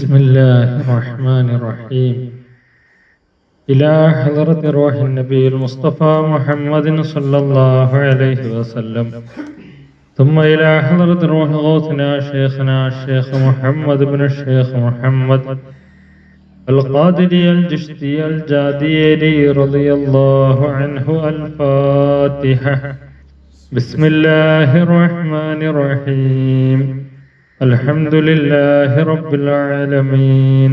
بسم الله الرحمن الرحيم. إلى حضرة روح النبي المصطفى محمد صلى الله عليه وسلم، ثم إلى حضرة روح غوثنا شيخنا الشيخ محمد بن الشيخ محمد القادري الجشتي الجاديري رضي الله عنه. الفاتحة. بسم الله الرحمن الرحيم. الحمد لله رب العالمين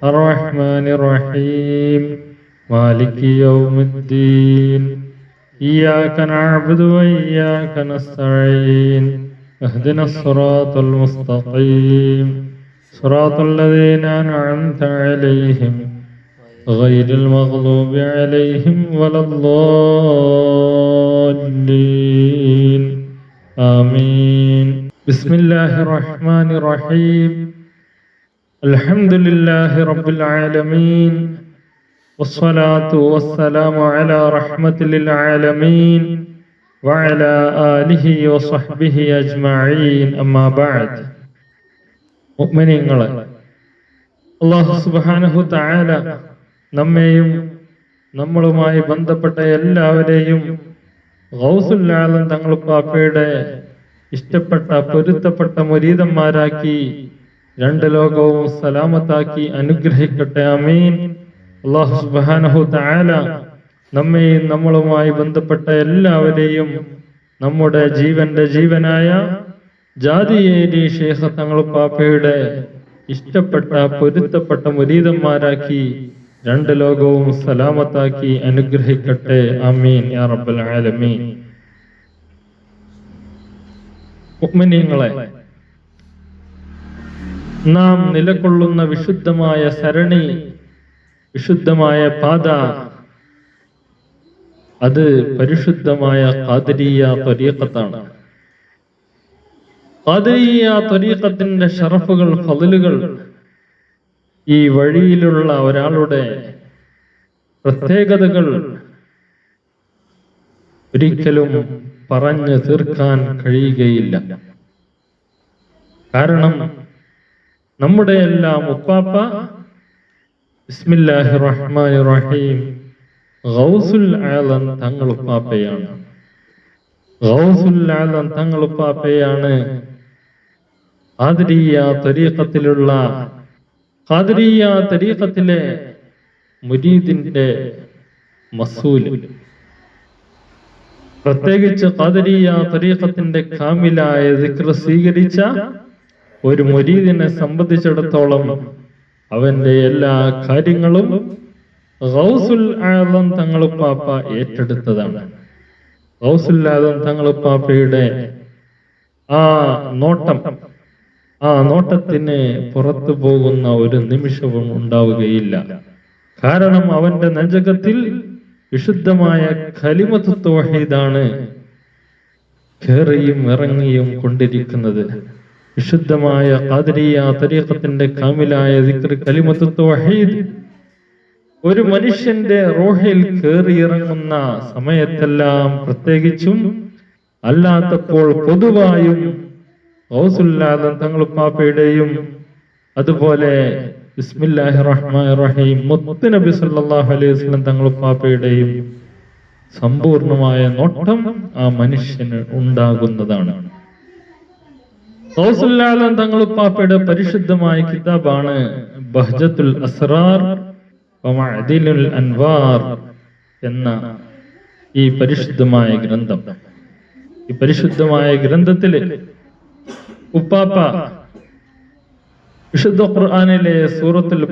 الرحمن الرحيم مالك يوم الدين إياك نعبد وإياك نستعين اهدنا الصراط المستقيم صراط الذين أنعمت عليهم غير المغضوب عليهم ولا الضالين آمين. بسم الله الرحمن الرحيم. الحمد لله رب العالمين والصلاة والسلام على رحمة للعالمين وعلى آله وصحبه أجمعين. أما بعد. മുഅ്മിനീങ്ങളെ, അല്ലാഹു സുബ്ഹാനഹു തആല നമ്മെയും നമ്മളുമായി ബന്ധപ്പെട്ട എല്ലാവരെയും ഗൗസുൽ ആലം തങ്ങൾ പാപ്പയുടെ ഇഷ്ടപ്പെട്ട പൊരുത്തപ്പെട്ട മുരീദന്മാരാക്കി രണ്ട് ലോകവും സലാമത്താക്കി അനുഗ്രഹിക്കട്ടെ. ആമീൻ. അല്ലാഹു സുബ്ഹാനഹു തആല നമ്മെയും നമ്മളുമായി ബന്ധപ്പെട്ട എല്ലാവരെയും നമ്മുടെ ജീവന്റെ ജീവനായ ജാദിയേരി ശൈഖ് തങ്ങൾ പാപ്പയുടെ ഇഷ്ടപ്പെട്ട പൊരുത്തപ്പെട്ട മുരീദന്മാരാക്കി രണ്ട് ലോകവും സലാമത്താക്കി അനുഗ്രഹിക്കട്ടെ. ആമീൻ യാ റബ്ബൽ ആലമീൻ. മുഅ്മിനീങ്ങളെ, നാം നിലകൊള്ളുന്ന വിശുദ്ധമായ സരണി, വിശുദ്ധമായ പാത, അത് പരിശുദ്ധമായ ഖാദിരിയ ത്വരീഖത്താണ്. ഖാദിരിയ ത്വരീഖത്തിന്റെ ശറഫുകൾ, ഫളലുകൾ, ഈ വഴിയിലുള്ള ഒരാളുടെ പ്രത്യേകതകൾ ഒരിക്കലും പറഞ്ഞു തീർക്കാൻ കഴിയുകയില്ല. കാരണം നമ്മുടെ എല്ലാം ഉപ്പാപ്പ ബിസ്മില്ലാഹിർ റഹ്മാനിർ റഹീം ഗൗസുൽ ആലം തങ്ങൾ ഉപ്പാപ്പയാണ്. ഗൗസുൽ ആലം തങ്ങൾ ഉപ്പാപ്പയാണ് ഖാദിരിയ ത്വരീഖത്തിലുള്ള, ഖാദിരിയ ത്വരീഖത്തിലെ മുരീദിന്റെ മസൂൽ. പ്രത്യേകിച്ച് ഖാദിരിയ ത്വരീഖത്തിന്റെ കാമിലായ ദിക്ർ സ്വീകരിച്ച ഒരു മുരീദിനെ സംബന്ധിച്ചിടത്തോളം അവന്റെ എല്ലാ കാര്യങ്ങളും ഗൗസുൽ ആലം തങ്ങളുപ്പാപ്പ ഏറ്റെടുത്തതാണ്. ഗൗസുൽ ആലം തങ്ങളുപ്പാപ്പയുടെ ആ നോട്ടം, ആ നോട്ടത്തിന് പുറത്തു പോകുന്ന ഒരു നിമിഷവും ഉണ്ടാവുകയില്ല. കാരണം അവന്റെ നെഞ്ചകത്തിൽ വിശുദ്ധമായ കലിമത്ത് തൗഹീദാണ് കേറിയും ഇറങ്ങിയും കൊണ്ടിരിക്കുന്നത്. വിശുദ്ധമായ ഖാദിരിയ ത്വരീഖത്തിന്റെ കാമിലായ ദിക്ർ കലിമത്ത് തൗഹീദ് ഒരു മനുഷ്യന്റെ റൂഹിൽ കേറിയിറങ്ങുന്ന സമയത്തെല്ലാം, പ്രത്യേകിച്ചും അല്ലാത്തപ്പോൾ പൊതുവായും ഗൗസുൽ ആലം തങ്ങൾ പാപ്പയുടെയും അതുപോലെ ബിസ്മില്ലാഹിർ റഹ്മാനിർ റഹീം മുത്ത് നബി സല്ലല്ലാഹു അലൈഹി വസല്ലം തങ്ങൾ പാപ്പയുടെയും സമ്പൂർണമായ നോട്ടം ആ മനുഷ്യന് ഉണ്ടാകുന്നതാണ്. ഗൗസുൽ ആലം തങ്ങൾ പാപ്പയുടെ പരിശുദ്ധമായ കിതാബാണ് ബഹ്ജത്തുൽ അസ്റാർ വ മഅദിലുൽ അൻവാർ എന്ന ഈ പരിശുദ്ധമായ ഗ്രന്ഥം. ഈ പരിശുദ്ധമായ ഗ്രന്ഥത്തില് ഉപ്പാപ്പ വിശുദ്ധ ഖുർആനിലെ സൂറത്തുൽ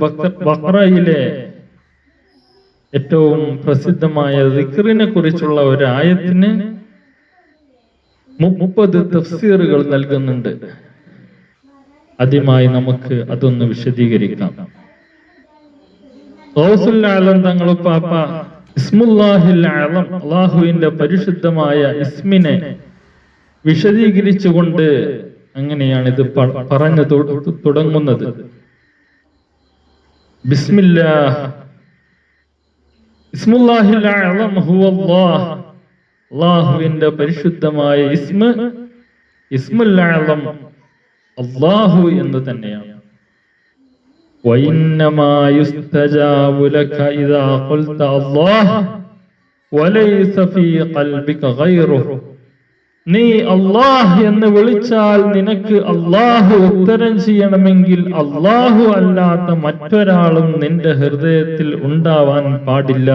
ബഖറയിലെ ഏറ്റവും പ്രസിദ്ധമായ ദിക്റിനെ കുറിച്ചുള്ള ഒരു ആയത്തിന് 30 തഫ്സീറുകൾ നൽകുന്നുണ്ട്. ആദ്യമായി നമുക്ക് അതൊന്ന് വിശദീകരിക്കാം. ഗൗസുൽ ആലം തങ്ങൾ പാപ്പ ഇസ്മുല്ലാഹിൽ അഅ്ലം, അല്ലാഹുവിന്റെ പരിശുദ്ധമായ ഇസ്മിനെ വിശദീകരിച്ചുകൊണ്ട് അങ്ങനെയാണ് ഇത് പറഞ്ഞു തുടങ്ങുന്നത്. ബിസ്മില്ലാഹ് ഇസ്മുല്ലാഹിൽ അഅ്ലം ഹുവല്ലാഹ്, അല്ലാഹുവിന്റെ പരിശുദ്ധമായ ഇസ്മുൽ അഅ്ലം അല്ലാഹു എന്ന് തന്നെയാണ്. وإنما يستجاب لك إذا قلت الله وليس في قلبك غيره. നീ അല്ലാഹ് എന്ന് വിളിച്ചാൽ നിനക്ക് അല്ലാഹു ഉത്തരം ചെയ്യണമെങ്കിൽ അല്ലാഹു അല്ലാത്ത മറ്റൊരാളും നിന്റെ ഹൃദയത്തിൽ ഉണ്ടാവാൻ പാടില്ല.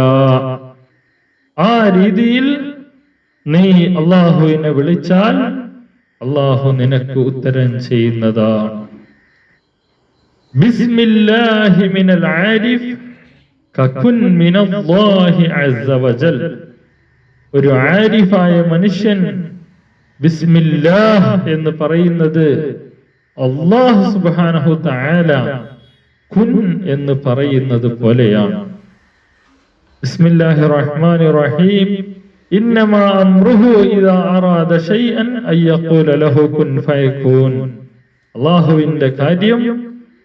ആ രീതിയിൽ നീ അല്ലാഹുവിനെ വിളിച്ചാൽ അല്ലാഹു നിനക്ക് ഉത്തരം ചെയ്യുന്നതാണ്. ബിസ്മില്ലാഹി മിനൽ ആരിഫ് കകുൻ മിനല്ലാഹി അസ്സ വജൽ. ഒരു ആരിഫായ മനുഷ്യൻ ബിസ്മില്ലാഹ് എന്ന് പറയുന്നത് അല്ലാഹു സുബ്ഹാനഹു തആല കുൻ എന്ന് പറയുന്നത് പോലെയാണ്. ബിസ്മില്ലാഹിർ റഹ്മാനിർ റഹീം. ഇന്നമാ അംറുഹു ഇദാ അറാദ ശൈഅൻ അയ്യഖൂല ലഹു കുൻ ഫയകൂൻ. അല്ലാഹുവിന്റെ കാര്യം,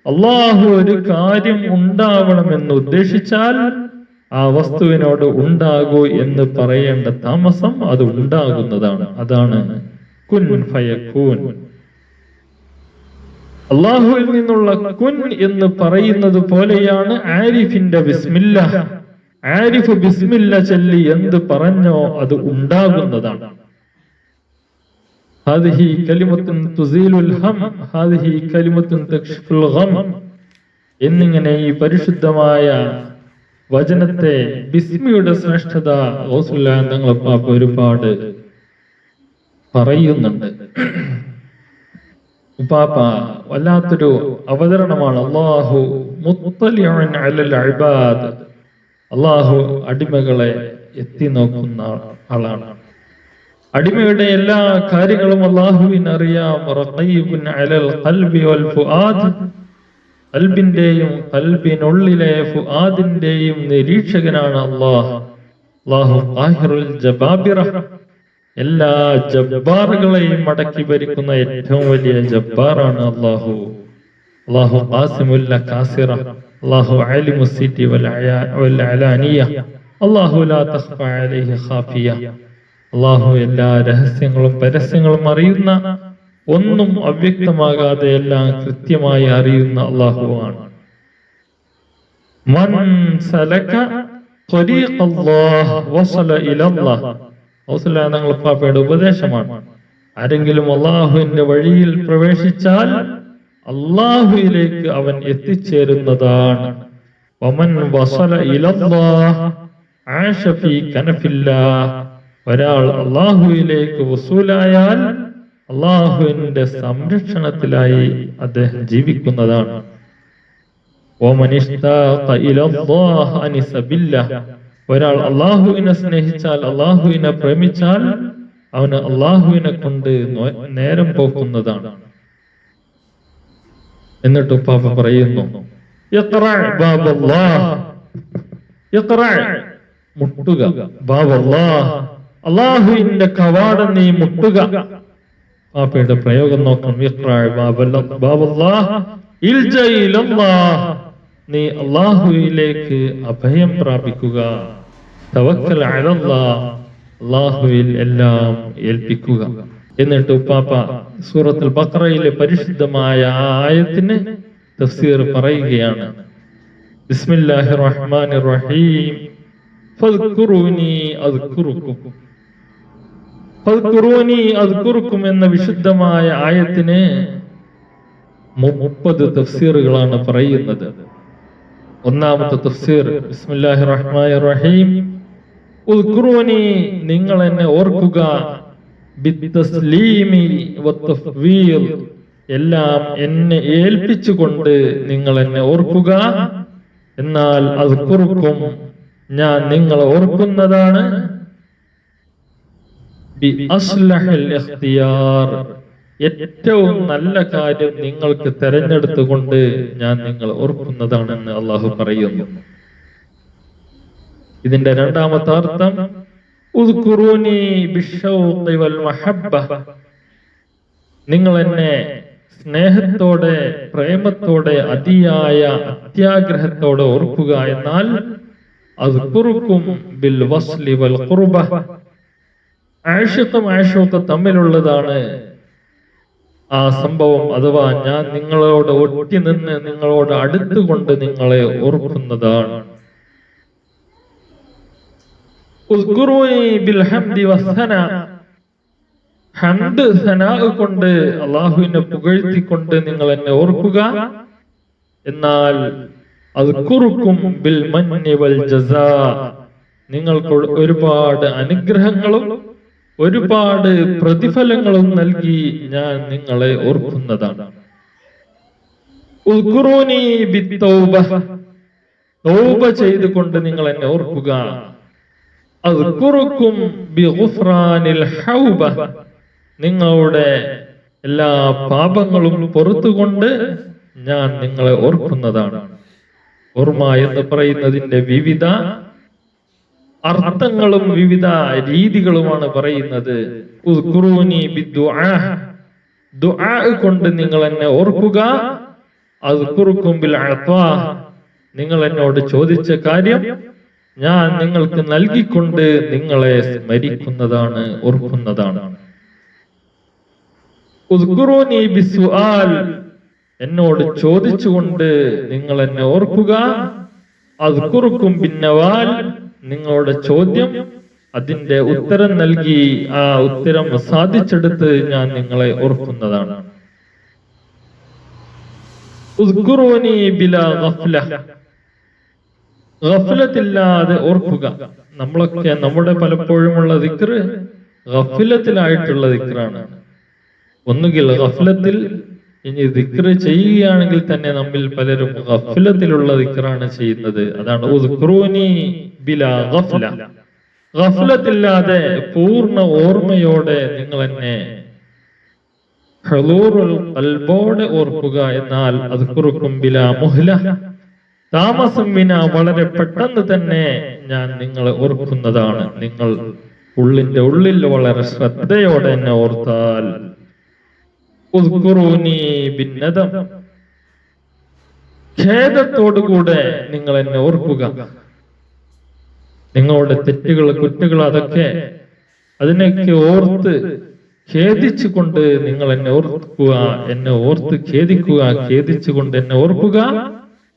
അല്ലാഹു ഒരു കാര്യം ഉണ്ടാവണമെന്ന് ഉദ്ദേശിച്ചാൽ ആ വസ്തുവിനോട് ഉണ്ടാകൂ എന്ന് പറയേണ്ട താമസം അത് ഉണ്ടാകുന്നതാണ്. അതാണ് കുൻ ഫയകൂൻ. അല്ലാഹുവിൽ നിന്നുള്ള കുൻ എന്ന് പറയുന്നത് പോലെയാണ് ആരിഫിന്റെ ബിസ്മില്ലാഹ്. ആരിഫ് ബിസ്മില്ല ചൊല്ലി എന്ത് പറഞ്ഞോ അത് ഉണ്ടാകുന്നതാണ്. ഹാദിഹി കലിമത്തുൻ തുസീലുൽ ഹം, ഹാദിഹി കലിമത്തുൻ തക്ഷിഫുൽ ഗം എന്നിങ്ങനെ ഈ പരിശുദ്ധമായ വചനത്തെ, ബിസ്മിയുടെ ശ്രേഷ്ഠത ഗൗസുല്ലാഹ് തങ്ങൾ പാപ്പ ഒരുപാട് പറയുന്നുണ്ട്. ഉപ്പാപ്പ വല്ലാത്തൊരു അവതരണമാണ്. അല്ലാഹു മുത്തലിഉൻ അലൽ ഇബാദ്. അല്ലാഹു അടിമകളെ എത്തി നോക്കുന്ന ആളാണ്. അടിമയുടെ എല്ലാ കാര്യങ്ങളും അല്ലാഹുവിന് അറിയാം. റഖീബുൻ അലൽ ഖൽബി വൽ ഫുആദ്. ഖൽബിന്റെയും ഖൽബിനുള്ളിലെ ഫുആദിന്റെയും നിരീക്ഷകനാണ് അല്ലാഹ്. അല്ലാഹു ഖാഹിറുൽ ജബാബിറ. എല്ലാ ജബ്ബാറുകളെയും അടക്കി ഭരിക്കുന്ന ഏറ്റവും വലിയ ജബ്ബാറാണ് അല്ലാഹു. അല്ലാഹു ഖാസിമുൽ കാസിറ. അല്ലാഹു ആലിമുസ് സിറ്റി വൽ അലാനിയ. അല്ലാഹു ലാ തഖ്ഫ അലൈഹി ഖാഫിയ. അല്ലാഹു എല്ലാ രഹസ്യങ്ങളും പരസ്യങ്ങളും അറിയുന്ന, ഒന്നും അവ്യക്തമാകാതെ എല്ലാം കൃത്യമായി അറിയുന്ന അല്ലാഹുവാണ്. മൻ സലക ത്വരീഖല്ലാഹ് വസല ഇലല്ലാഹ്. റസൂലുള്ളാഹി തങ്ങൾ പാപ്പയുടെ ഉപദേശമാണ്. ആരെങ്കിലും അല്ലാഹുവിന്റെ വഴിയിൽ പ്രവേശിച്ചാൽ അല്ലാഹുവിലേക്ക് അവൻ എത്തിച്ചേരുന്നതാണ്. വമൻ വസല ഇലല്ലാഹ് ആശ ഫീ കനഫില്ലാഹ്. ഒരാൾ അല്ലാഹുവിലേക്ക് വസൂലായാൽ അല്ലാഹുവിന്റെ സംരക്ഷണത്തിലായി അദ്ദേഹം ജീവിക്കുന്നതാണ്. വമൻ ഇഷ്താഖ ഇലല്ലാഹ് അനിസ ബില്ലാഹ്. ഒരാൾ അല്ലാഹുവിനെ സ്നേഹിച്ചാൽ, അല്ലാഹുവിനെ പ്രേമിച്ചാൽ അവന് അല്ലാഹുവിനെ കൊണ്ട് നേരം പോക്കുന്നതാണ്. എന്നിട്ട് പാപ്പ പറയുന്നു, ഇഖ്റഅ ബാബല്ലാഹ്. ഇഖ്റഅ മുട്ടുക, ബാബല്ലാഹ് അല്ലാഹുവിന്റെ കവാടം നീ മുട്ടുക. പാപ്പയുടെ പ്രയോഗം നോക്കണം. ഇഖ്റഅ ബാബല്ലാഹ് ഇൽജഅ ഇലല്ലാഹ്. നീ അല്ലാഹുവിലേക്ക് അഭയം പ്രാപിക്കുക. തവക്കൽ അലല്ലാഹ്. അല്ലാഹുവിൽ എല്ലാം ഏൽപ്പിക്കുക. എന്നിട്ട് ഉപ്പാപ്പ സൂറത്തുൽ ബഖറയിലെ പരിശുദ്ധമായ ആ ആയത്തിന് തഫ്സീർ പറയുകയാണ്. ബിസ്മില്ലാഹിർ റഹ്മാനിർ റഹീം. ഫദ്കുറൂനി അദ്കുറുക്കും. ഫദ്കുറൂനി അദ്കുറുക്കും എന്ന വിശുദ്ധമായ ആയത്തിന് 30 തഫ്സീറുകളാണ് പറയുന്നത്. ഒന്നാമത്തെ തഫ്സീർ ബിസ്മില്ലാഹിർ റഹ്മാനിർ റഹീം. ഉദ്കുറൂനി, നിങ്ങൾ എന്നെ ഓർക്കുക. ബിത്തസ്ലീമി വത്തഫ്വീൽ, എല്ലാം എന്നെ ഏൽപ്പിച്ചുകൊണ്ട് നിങ്ങൾ എന്നെ ഓർക്കുക. എന്നാൽ അദ്കുറുക്കും, ഞാൻ നിങ്ങളെ ഓർക്കുന്നതാണ്. ബി അസ്ലഹൽ ഇഖ്തിയാർ, ഏറ്റവും നല്ല കാര്യം നിങ്ങൾക്ക് തെരഞ്ഞെടുത്തുകൊണ്ട് ഞാൻ നിങ്ങളെ ഓർക്കുന്നതാണെന്ന് അല്ലാഹു പറയുന്നു. ഇതിന്റെ രണ്ടാമത്തെ അർത്ഥം ഉദ്കുറൂനി ബിശ്ശൗഖി വൽ മഹബ്ബ, നിങ്ങൾ എന്നെ സ്നേഹത്തോടെ, പ്രേമത്തോടെ, അതിയായ അത്യാഗ്രഹത്തോടെ ഓർക്കുക. എന്നാൽ അദ്കുറുക്കും ബിൽ വസ്ലി വൽ ഖുർബ, ആശിഖും ആശൂഖും തമ്മിലുള്ളതാണ്. ആ സംഭവം അഥവാ ഞാൻ നിങ്ങളോട് ഒട്ടി നിന്ന് നിങ്ങളോട് അടുത്തുകൊണ്ട് നിങ്ങളെ ഓർക്കുന്നതാണ്. ഹംദ് സനാഅ് കൊണ്ട് അല്ലാഹുവിനെ പുകഴ്ത്തിക്കൊണ്ട് നിങ്ങൾ എന്നെ ഓർക്കുക. എന്നാൽ അദ്കുറുക്കും ബിൽ മന്നി വൽ ജസാ, നിങ്ങൾക്ക് ഒരുപാട് അനുഗ്രഹങ്ങളും ഒരുപാട് പ്രതിഫലങ്ങളും നൽകി ഞാൻ നിങ്ങളെ ഓർക്കുന്നതാണ്. ഉദ്കുറൂനി ബിത്തൗബ, തൗബ ചെയ്തുകൊണ്ട് നിങ്ങൾ എന്നെ ഓർക്കുക. അദ്കുറുക്കും ബിഗുഫ്രാനിൽ ഹൗബ, നിങ്ങളുടെ എല്ലാ പാപങ്ങളും പൊറുത്തുകൊണ്ട് ഞാൻ നിങ്ങളെ ഓർക്കുന്നതാണ്. ഓർമ്മ എന്ന് പറയുന്നതിന്റെ വിവിധ അർത്ഥങ്ങളും വിവിധ രീതികളുമാണ് പറയുന്നത്. ഉദ്കുറൂനി ബിദ്ദുആ, ദുആ കൊണ്ട് നിങ്ങൾ എന്നെ ഓർക്കുക. അദ്കുറുക്കും ബിൽ അത്വാ, നിങ്ങൾ എന്നോട് ചോദിച്ച കാര്യം ഞാൻ നിങ്ങൾക്ക് നൽകിക്കൊണ്ട് നിങ്ങളെ സ്മരിക്കുന്നതാണ്, ഓർക്കുന്നതാണ്. ഉദ്കുറൂനി ബിസ്സുആൽ, എന്നോട് ചോദിച്ചുകൊണ്ട് നിങ്ങൾ എന്നെ ഓർക്കുക. അദ്കുറുക്കും ബിന്നവാൽ, നിങ്ങളുടെ ചോദ്യം അതിന്റെ ഉത്തരം നൽകി ആ ഉത്തരം സാധിച്ചെടുത്ത് ഞാൻ നിങ്ങളെ ഓർക്കുന്നതാണ്. ഉദ്കുറൂനി ബിലാ ഗഫ്ല, ഗഫ്ലത്തില്ലാതെ ഓർക്കുക. നമ്മളൊക്കെ നമ്മുടെ പലപ്പോഴുമുള്ള ദിക്ർ ഗഫ്ലത്തിലായിട്ടുള്ള ദിക്റാണ്. ഒന്നുകിൽ ഗഫ്ലത്തിൽ, ഇനി ദിക്ർ ചെയ്യുകയാണെങ്കിൽ തന്നെ നമ്മിൽ പലരും ഗഫ്ലത്തിലുള്ള ദിക്റാണ് ചെയ്യുന്നത്. അതാണ് ഉദ്കുറൂനി ബിലാ ഗഫ്ല, ഗഫ്ലത്തില്ലാതെ പൂർണ്ണ ഓർമ്മയോടെ നിങ്ങൾ എന്നെ ഹുളൂറുൽ ഖൽബോടെ ഓർക്കുക. എന്നാൽ അദ്കുറുക്കും ബിലാ മുഹ്ല, താമസം വിന വളരെ പെട്ടെന്ന് തന്നെ ഞാൻ നിങ്ങളെ ഓർക്കുന്നതാണ്. നിങ്ങൾ ഉള്ളിന്റെ ഉള്ളിൽ വളരെ ശ്രദ്ധയോടെ എന്നെ ഓർത്താൽ. ഉദ്കുറൂനി ബിന്നദം, ഖേദത്തോടുകൂടെ നിങ്ങൾ എന്നെ ഓർക്കുക. നിങ്ങളുടെ തെറ്റുകൾ കുറ്റങ്ങൾ അതൊക്കെ അതിനൊക്കെ ഓർത്ത് ഖേദിച്ചുകൊണ്ട് നിങ്ങൾ എന്നെ ഓർക്കുക. എന്നെ ഓർത്ത് ഖേദിക്കുക, ഖേദിച്ചുകൊണ്ട് എന്നെ ഓർക്കുക.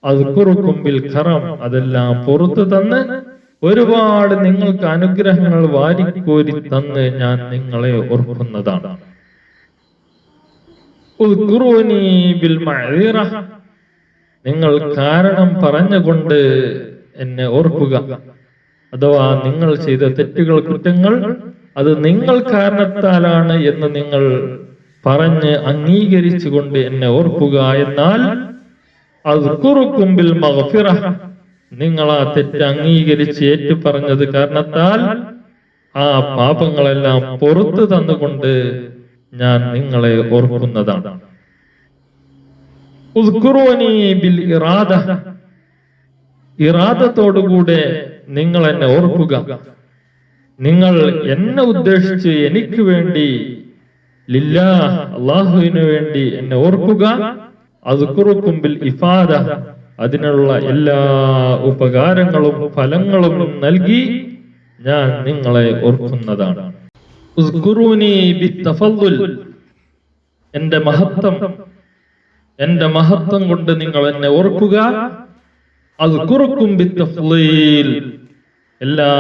അദ്കുറുക്കും ബിൽ കറം, അതെല്ലാം പുറത്തു തന്ന് ഒരുപാട് നിങ്ങൾക്ക് അനുഗ്രഹങ്ങൾ വാരിക്കോരി തന്ന് ഞാൻ നിങ്ങളെ ഓർക്കുന്നതാണ്. ഉദ്കുറൂനി ബിൽ മഅ്ദിറ, നിങ്ങൾ കാരണം പറഞ്ഞുകൊണ്ട് എന്നെ ഓർക്കുക. അഥവാ നിങ്ങൾ ചെയ്ത തെറ്റുകൾ കുറ്റങ്ങൾ അത് നിങ്ങൾ കാരണത്താലാണ് എന്ന് നിങ്ങൾ പറഞ്ഞ് അംഗീകരിച്ചുകൊണ്ട് എന്നെ ഓർക്കുക. എന്നാൽ അദ്കുറുക്കും ബിൽ മഗ്ഫിറ, നിങ്ങൾ ആ തെറ്റ് അംഗീകരിച്ച് ഏറ്റുപറഞ്ഞത് കാരണത്താൽ ആ പാപങ്ങളെല്ലാം പുറത്തു തന്നുകൊണ്ട് ഞാൻ നിങ്ങളെ ഓർക്കുന്നതാണ്. ഉദ്കുറൂനി ബിൽ ഇറാദ, ഇറാദത്തോടുകൂടെ നിങ്ങൾ എന്നെ ഓർക്കുക. നിങ്ങൾ എന്നെ ഉദ്ദേശിച്ച് എനിക്ക് വേണ്ടി ലില്ലാഹ്, അല്ലാഹുവിന് വേണ്ടി എന്നെ ഓർക്കുക. അദ്കുറുക്കും ബിൽ ഇഫാദ, അതിനുള്ള എല്ലാ ഉപകാരങ്ങളും ഫലങ്ങളും നൽകി ഞാൻ നിങ്ങളെ ഓർക്കുന്നതാണ്. ഉദ്കുറൂനി ബിത്തഫദ്ദുൽ, എന്റെ മഹത്വം കൊണ്ട് നിങ്ങൾ എന്നെ ഓർക്കുക. അദ്കുറുക്കും ബിത്തഫ്ളീൽ, എല്ലാ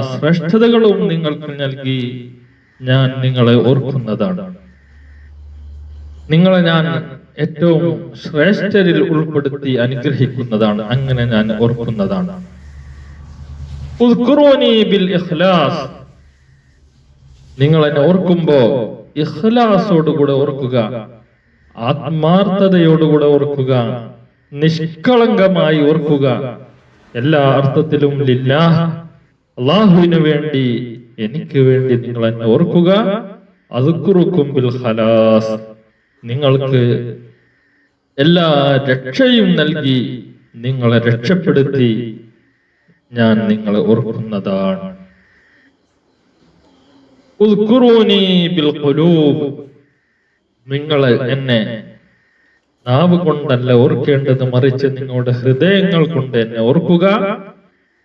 ശ്രേഷ്ഠതകളും നിങ്ങൾക്ക് നൽകി ഞാൻ നിങ്ങളെ ഓർക്കുന്നതാണ്. നിങ്ങളെ ഞാൻ ഏറ്റവും ശ്രേഷ്ഠരിൽ ഉൾപ്പെടുത്തി അനുഗ്രഹിക്കുന്നതാണ്, അങ്ങനെ ഞാൻ ഓർക്കുന്നതാണ്. ഉദ്കുറൂനി ബിൽ ഇഖ്ലാസ്, നിങ്ങൾ എന്നെ ഓർക്കുമ്പോ ഇഖ്ലാസോടുകൂടെ ഓർക്കുക, ആത്മാർത്ഥതയോടുകൂടെ ഓർക്കുക, നിഷ്കളങ്കമായി ഓർക്കുക. എല്ലാ അർത്ഥത്തിലും ലില്ലാഹ്, അല്ലാഹുവിന് വേണ്ടി, എനിക്ക് വേണ്ടി നിങ്ങൾ എന്നെ ഓർക്കുക. അദ്കുറുക്കും ബിൽ ഖലാസ്, നിങ്ങൾക്ക് എല്ലാ രക്ഷയും നൽകി നിങ്ങളെ രക്ഷപ്പെടുത്തി ഞാൻ നിങ്ങളെ ഓർക്കുന്നതാണ്. ഉദ്കുറൂനി ബിൽ ഖുലൂബ്, നിങ്ങൾ എന്നെ നാവ് കൊണ്ടല്ല ഓർക്കേണ്ടത്, മറിച്ച് നിങ്ങളുടെ ഹൃദയങ്ങൾ കൊണ്ട് എന്നെ ഓർക്കുക.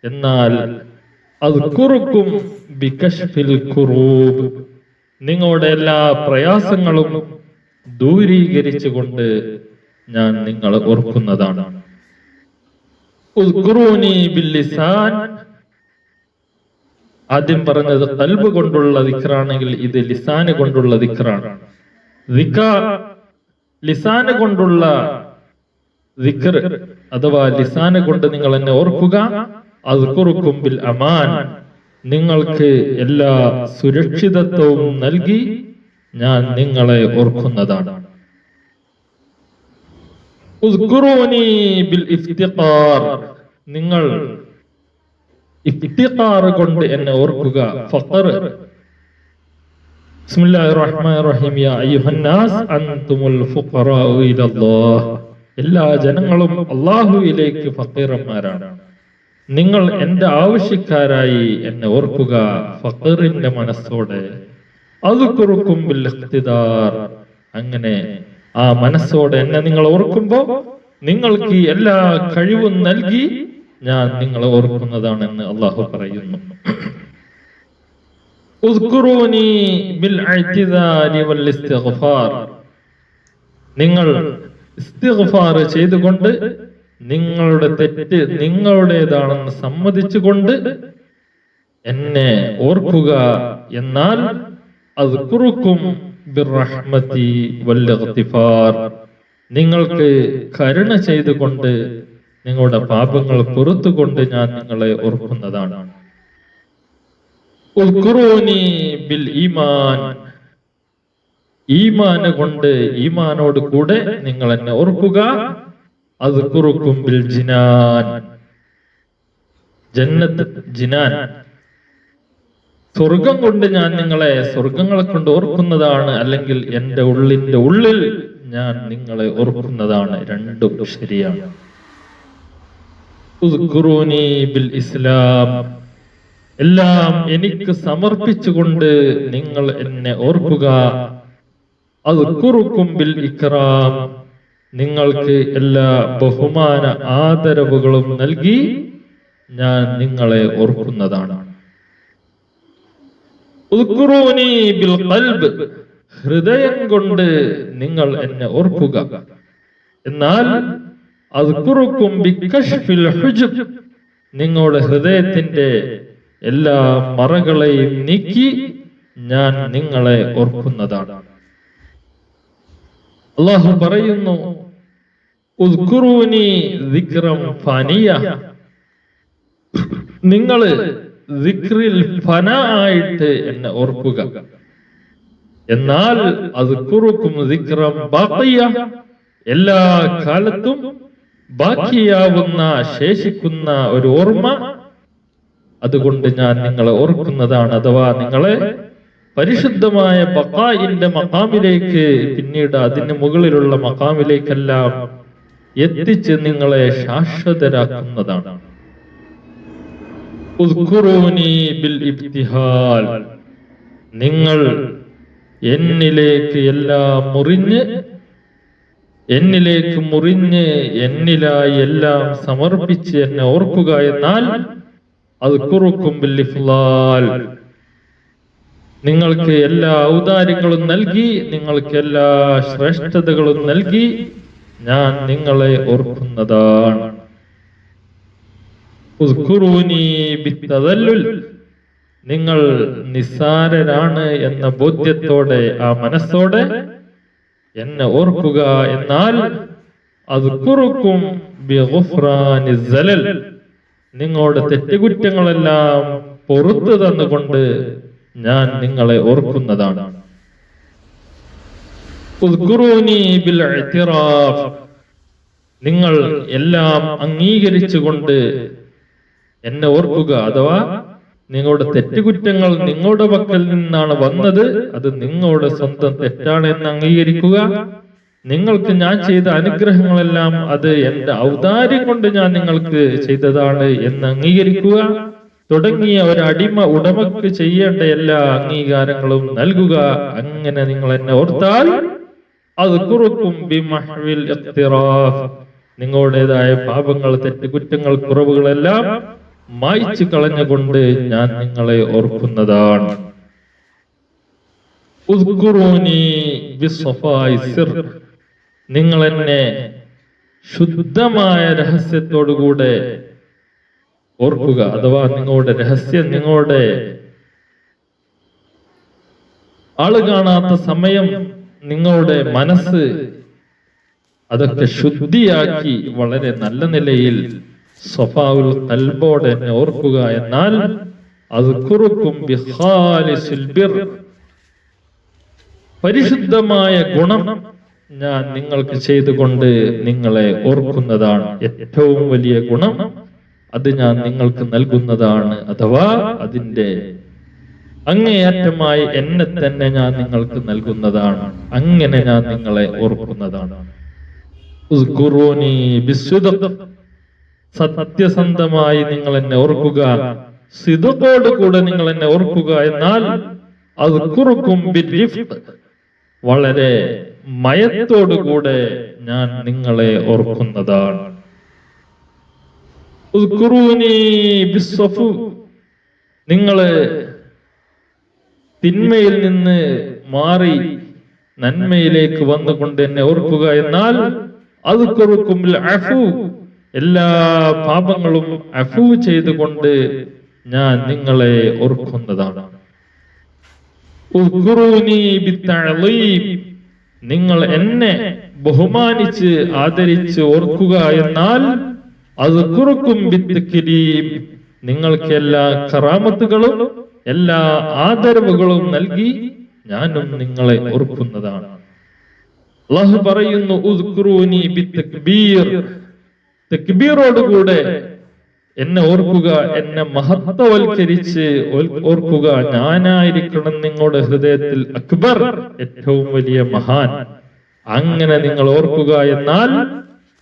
എന്നാൽ അദ്കുറുക്കും ബികശ്ഫിൽ ഖുറൂബ്, നിങ്ങളുടെ എല്ലാ പ്രയാസങ്ങളും ദൂരീകരിച്ചുകൊണ്ട് ഞാൻ നിങ്ങളെ ഓർക്കുന്നതാണ്. ഉദ്കുറൂനി ബിൽ ലിസാൻ, ആദ്യം പറഞ്ഞത് ഖൽബ് കൊണ്ടുള്ള ദിക്റാണെങ്കിൽ ഇത് ലിസാന് കൊണ്ടുള്ള ദിക്റാണ്. ലിസാന് കൊണ്ടുള്ള ദിക്ർ അഥവാ ലിസാന് കൊണ്ട് നിങ്ങൾ എന്നെ ഓർക്കുക. അദ്കുറുക്കും ബിൽ അമാൻ, നിങ്ങൾക്ക് എല്ലാ സുരക്ഷിതത്വവും നൽകി ഞാൻ നിങ്ങളെ ഓർക്കുന്നതാണ്. ഉദ്കുറൂനി ബിൽ ഇഫ്തിഖാർ, നിങ്ങൾ ഇഫ്തിഖാർ കൊണ്ട് എന്നെ ഓർക്കുക. ഫഖർ, ബിസ്മില്ലാഹിർ റഹ്മാനിർ റഹീം, യാ അയ്യുഹന്നാസ് അൻതുമുൽ ഫുഖറാഉ ഇലല്ലാഹ്, എല്ലാ ജനങ്ങളും അല്ലാഹുവിലേക്ക് ഫഖീറന്മാരാണ്, നിങ്ങൾ എന്റെ ആവശ്യക്കാരായി എന്നെ ഓർക്കുക. ഫഖറിന്റെ മനസ്സോടെ. അദ്കുറുക്കും ബിൽ ഇഖ്തിദാർ, അങ്ങനെ ആ മനസ്സോടെ എന്നെ നിങ്ങൾ ഓർക്കുമ്പോ നിങ്ങൾക്ക് എല്ലാ കഴിവും നൽകി ഞാൻ നിങ്ങളെ ഓർക്കുന്നതാണെന്ന് അള്ളാഹു പറയുന്നു. ഉദ്കുറൂനി ബിൽ ഇഅ്തിദാരി വൽ ഇസ്തിഗ്ഫാർ, നിങ്ങൾ ഇസ്തിഗ്ഫാർ ചെയ്തുകൊണ്ട് നിങ്ങളുടെ തെറ്റ് നിങ്ങളുടേതാണെന്ന് സമ്മതിച്ചുകൊണ്ട് എന്നെ ഓർക്കുക. എന്നാൽ അദ്കുറുക്കും ബിർറഹ്മതി വൽ ഇഗ്തിഫാർ, നിങ്ങൾക്ക് കരുണ ചെയ്തുകൊണ്ട് നിങ്ങളുടെ പാപങ്ങൾ പുറത്തുകൊണ്ട് ഞാൻ നിങ്ങളെ ഓർക്കുന്നതാണ്. ഉദ്കുറൂനി ബിൽ ഈമാൻ, ഈമാന് കൊണ്ട് ഈമാനോട് കൂടെ നിങ്ങൾ എന്നെ ഓർക്കുക. അദ്കുറുക്കും ബിൽ ജിനാൻ, ജന്നത്ത് ജിനാൻ, സ്വർഗം കൊണ്ട് ഞാൻ നിങ്ങളെ സ്വർഗങ്ങളെ കൊണ്ട് ഓർക്കുന്നതാണ്, അല്ലെങ്കിൽ എന്റെ ഉള്ളിന്റെ ഉള്ളിൽ ഞാൻ നിങ്ങളെ ഓർക്കുന്നതാണ്. രണ്ടും ശരിയാണ്. ഉദ്കുറൂനി ബിൽ ഇസ്ലാം, എല്ലാം എനിക്ക് സമർപ്പിച്ചുകൊണ്ട് നിങ്ങൾ എന്നെ ഓർക്കുക. അദ്കുറുക്കും ബിൽ ഇക്റാം, നിങ്ങൾക്ക് എല്ലാ ബഹുമാന ആദരവുകളും നൽകി ഞാൻ നിങ്ങളെ ഓർക്കുന്നതാണ്. ഉദ്കുറൂനി ബിൽ ഖൽബ്, ഹൃദയം കൊണ്ട് നിങ്ങൾ എന്നെ ഓർക്കുക. എന്നാൽ അദ്കുറുക്കും ബികശ്ഫിൽ ഹുജബ്, നിങ്ങളുടെ ഹൃദയത്തിന്റെ എല്ലാ മറകളെയും നീക്കി ഞാൻ നിങ്ങളെ ഓർക്കുന്നതാണ്. അല്ലാഹു പറയുന്നു, ഉദ്കുറൂനി ദിക്റൻ ഫാനിയ, നിങ്ങൾ ദിക്റിൽ ഫന ആയിട്ട് എന്നെ ഓർക്കുക. എന്നാൽ അദ്കുറുക്കും ദിക്റൻ ബാഖിയ, എല്ലാ കാലത്തും ബാക്കിയാവുന്ന ശേഷിക്കുന്ന ഒരു ഓർമ്മ, അതുകൊണ്ട് ഞാൻ നിങ്ങളെ ഓർക്കുന്നതാണ്. അഥവാ നിങ്ങളെ പരിശുദ്ധമായ ബഖാഇന്റെ മഖാമിലേക്ക്, പിന്നീട് അതിന് മുകളിലുള്ള മഖാമിലേക്കെല്ലാം എത്തിച്ച് നിങ്ങളെ ശാശ്വതരാക്കുന്നതാണ്. ഉദ്കുറൂനി ബിൽ ഇബ്തിഹാൽ, നിങ്ങൾ എന്നിലേക്ക് എല്ലാം മുറിഞ്ഞ് എന്നിലായി എല്ലാം സമർപ്പിച്ച് എന്നെ ഓർക്കുക. എന്നാൽ അദ്കുറുക്കും ബിൽ ഇഫ്ളാൽ, നിങ്ങൾക്ക് എല്ലാ ഔദാര്യങ്ങളും നൽകി, നിങ്ങൾക്ക് എല്ലാ ശ്രേഷ്ഠതകളും നൽകി ഞാൻ നിങ്ങളെ ഓർക്കുന്നതാണ്. ഉദ്കുറൂനി ബിത്തദല്ലുൽ, നിങ്ങൾ നിസ്സാരരാണ് എന്ന ബോധ്യത്തോടെ, ആ മനസ്സോടെ എന്നെ ഓർക്കുക. എന്നാൽ അദ്കുറുക്കും ബിഗുഫ്രാനി സലൽ, നിങ്ങളുടെ തെറ്റുകുറ്റങ്ങളെല്ലാം പുറത്തു തന്നുകൊണ്ട് ഞാൻ നിങ്ങളെ ഓർക്കുന്നതാണ്. ഉദ്കുറൂനി ബിൽ ഇഅ്തിറാഫ്, നിങ്ങൾ എല്ലാം അംഗീകരിച്ചുകൊണ്ട് എന്നെ ഓർക്കുക. അഥവാ നിങ്ങളുടെ തെറ്റുകുറ്റങ്ങൾ നിങ്ങളുടെ പക്കൽ നിന്നാണ് വന്നത്, അത് നിങ്ങളുടെ സ്വന്തം തെറ്റാണ് എന്ന് അംഗീകരിക്കുക. നിങ്ങൾക്ക് ഞാൻ ചെയ്ത അനുഗ്രഹങ്ങളെല്ലാം അത് എന്റെ ഔദാര്യം കൊണ്ട് ഞാൻ നിങ്ങൾക്ക് ചെയ്തതാണ് എന്ന് അംഗീകരിക്കുക. തുടങ്ങിയ ഒരടിമ ഉടമക്ക് ചെയ്യേണ്ട എല്ലാ അംഗീകാരങ്ങളും നൽകുക. അങ്ങനെ നിങ്ങൾ എന്നെ ഓർത്താൽ അദ്കുറുക്കും ബിമഹ്വിൽ ഇഖ്തിറാഫ്, നിങ്ങളുടേതായ പാപങ്ങൾ, തെറ്റുകുറ്റങ്ങൾ, കുറവുകളെല്ലാം മായ്ച്ചു കളഞ്ഞുകൊണ്ട് ഞാൻ നിങ്ങളെ ഓർക്കുന്നതാണ്. ഉദ്കുറൂനി ബിസ്സഫായി സിർ, നിങ്ങൾ എന്നെ ശുദ്ധമായ രഹസ്യത്തോടുകൂടെ ഓർക്കുക. അഥവാ നിങ്ങളുടെ രഹസ്യം, നിങ്ങളുടെ ആള് കാണാത്ത സമയം നിങ്ങളുടെ മനസ്സ് അതൊക്കെ ശുദ്ധിയാക്കി വളരെ നല്ല നിലയിൽ സ്വഫാഉൽ ഖൽബോടെ എന്നെ ഓർക്കുക. എന്നാൽ അദ്കുറുക്കും ബിഖാലിസിൽ ബിർ, പരിശുദ്ധമായ ഗുണം ഞാൻ നിങ്ങൾക്ക് ചെയ്തുകൊണ്ട് നിങ്ങളെ ഓർക്കുന്നതാണ്. ഏറ്റവും വലിയ ഗുണം അത് ഞാൻ നിങ്ങൾക്ക് നൽകുന്നതാണ്. അഥവാ അതിന്റെ അങ്ങേയറ്റമായി എന്നെ തന്നെ ഞാൻ നിങ്ങൾക്ക് നൽകുന്നതാണ്. അങ്ങനെ ഞാൻ നിങ്ങളെ ഓർക്കുന്നതാണ്. ഉസ്കുറൂനി ബിസ്സിദ്ഖ്, സത്യസന്ധമായി നിങ്ങൾ എന്നെ ഓർക്കുക, സിദ്ഖോട് കൂടെ നിങ്ങൾ എന്നെ ഓർക്കുക. എന്നാൽ അദ്കുറുക്കും ബിർരിഫ്ഖ്, വളരെ മയത്തോടുകൂടെ ഞാൻ നിങ്ങളെ ഓർക്കുന്നതാണ്. ഉസ്കുറൂനി ബിസ്സഫു, നിങ്ങള് തിന്മയിൽ നിന്ന് മാറി നന്മയിലേക്ക് വന്നുകൊണ്ട് എന്നെ ഓർക്കുക. എന്നാൽ അദ്കുറുക്കും ബിൽ അഫു, എല്ലാ പാപങ്ങളും അഫു ചെയ്തുകൊണ്ട് ഞാൻ നിങ്ങളെ ഓർക്കുന്നതാണ്. ഉസ്കുറൂനി ബിത്തഅളീം, നിങ്ങൾ എന്നെ ബഹുമാനിച്ച് ആദരിച്ച് ഓർക്കുക. എന്നാൽ അദ്കുറുക്കും ബിത്തക്രീം, നിങ്ങൾക്ക് എല്ലാ കറാമത്തുകളും എല്ലാ ആദരവുകളും നൽകി ഞാനും നിങ്ങളെ ഓർക്കുന്നതാണ്. അല്ലാഹു പറയുന്നു ഉസ്കുറൂനി ബിത്തക്ബീർ, തക്ബീറോടുകൂടെ എന്നെ ഓർക്കുക, എന്നെ മഹത്വവൽക്കരിച്ച് ഓർക്കുക. ഞാനായിരിക്കണം നിങ്ങളുടെ ഹൃദയത്തിൽ അക്ബർ, ഏറ്റവും വലിയ മഹാൻ. അങ്ങനെ നിങ്ങൾ ഓർക്കുക. എന്നാൽ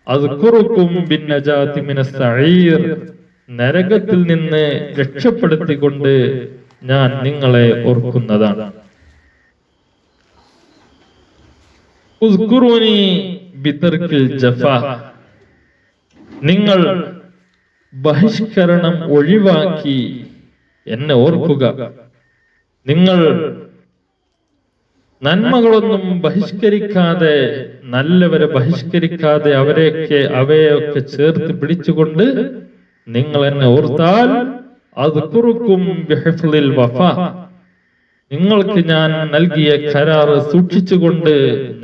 അദ്കുറുക്കും ബിന്നജാതി മിനസ് സഈർ, നരകത്തിൽ നിന്ന് രക്ഷപ്പെടുത്തിക്കൊണ്ട് ഞാൻ നിങ്ങളെ ഓർക്കുന്നതാണ്. ഉസ്കുറൂനി ബിതർക്കിൽ ജഫാ, നിങ്ങൾ ബഹിഷ്കരണം ഒഴിവാക്കി എന്നെ ഓർക്കുക. നിങ്ങൾ നന്മകളൊന്നും ബഹിഷ്കരിക്കാതെ, നല്ലവരെ ബഹിഷ്കരിക്കാതെ അവയൊക്കെ ചേർത്ത് പിടിച്ചുകൊണ്ട് നിങ്ങൾ എന്നെ ഓർത്താൽ അദ്കുറുക്കും ബിഹിഫ്ളിൽ വഫാ, നിങ്ങൾക്ക് ഞാൻ നൽകിയ കരാറ് സൂക്ഷിച്ചുകൊണ്ട്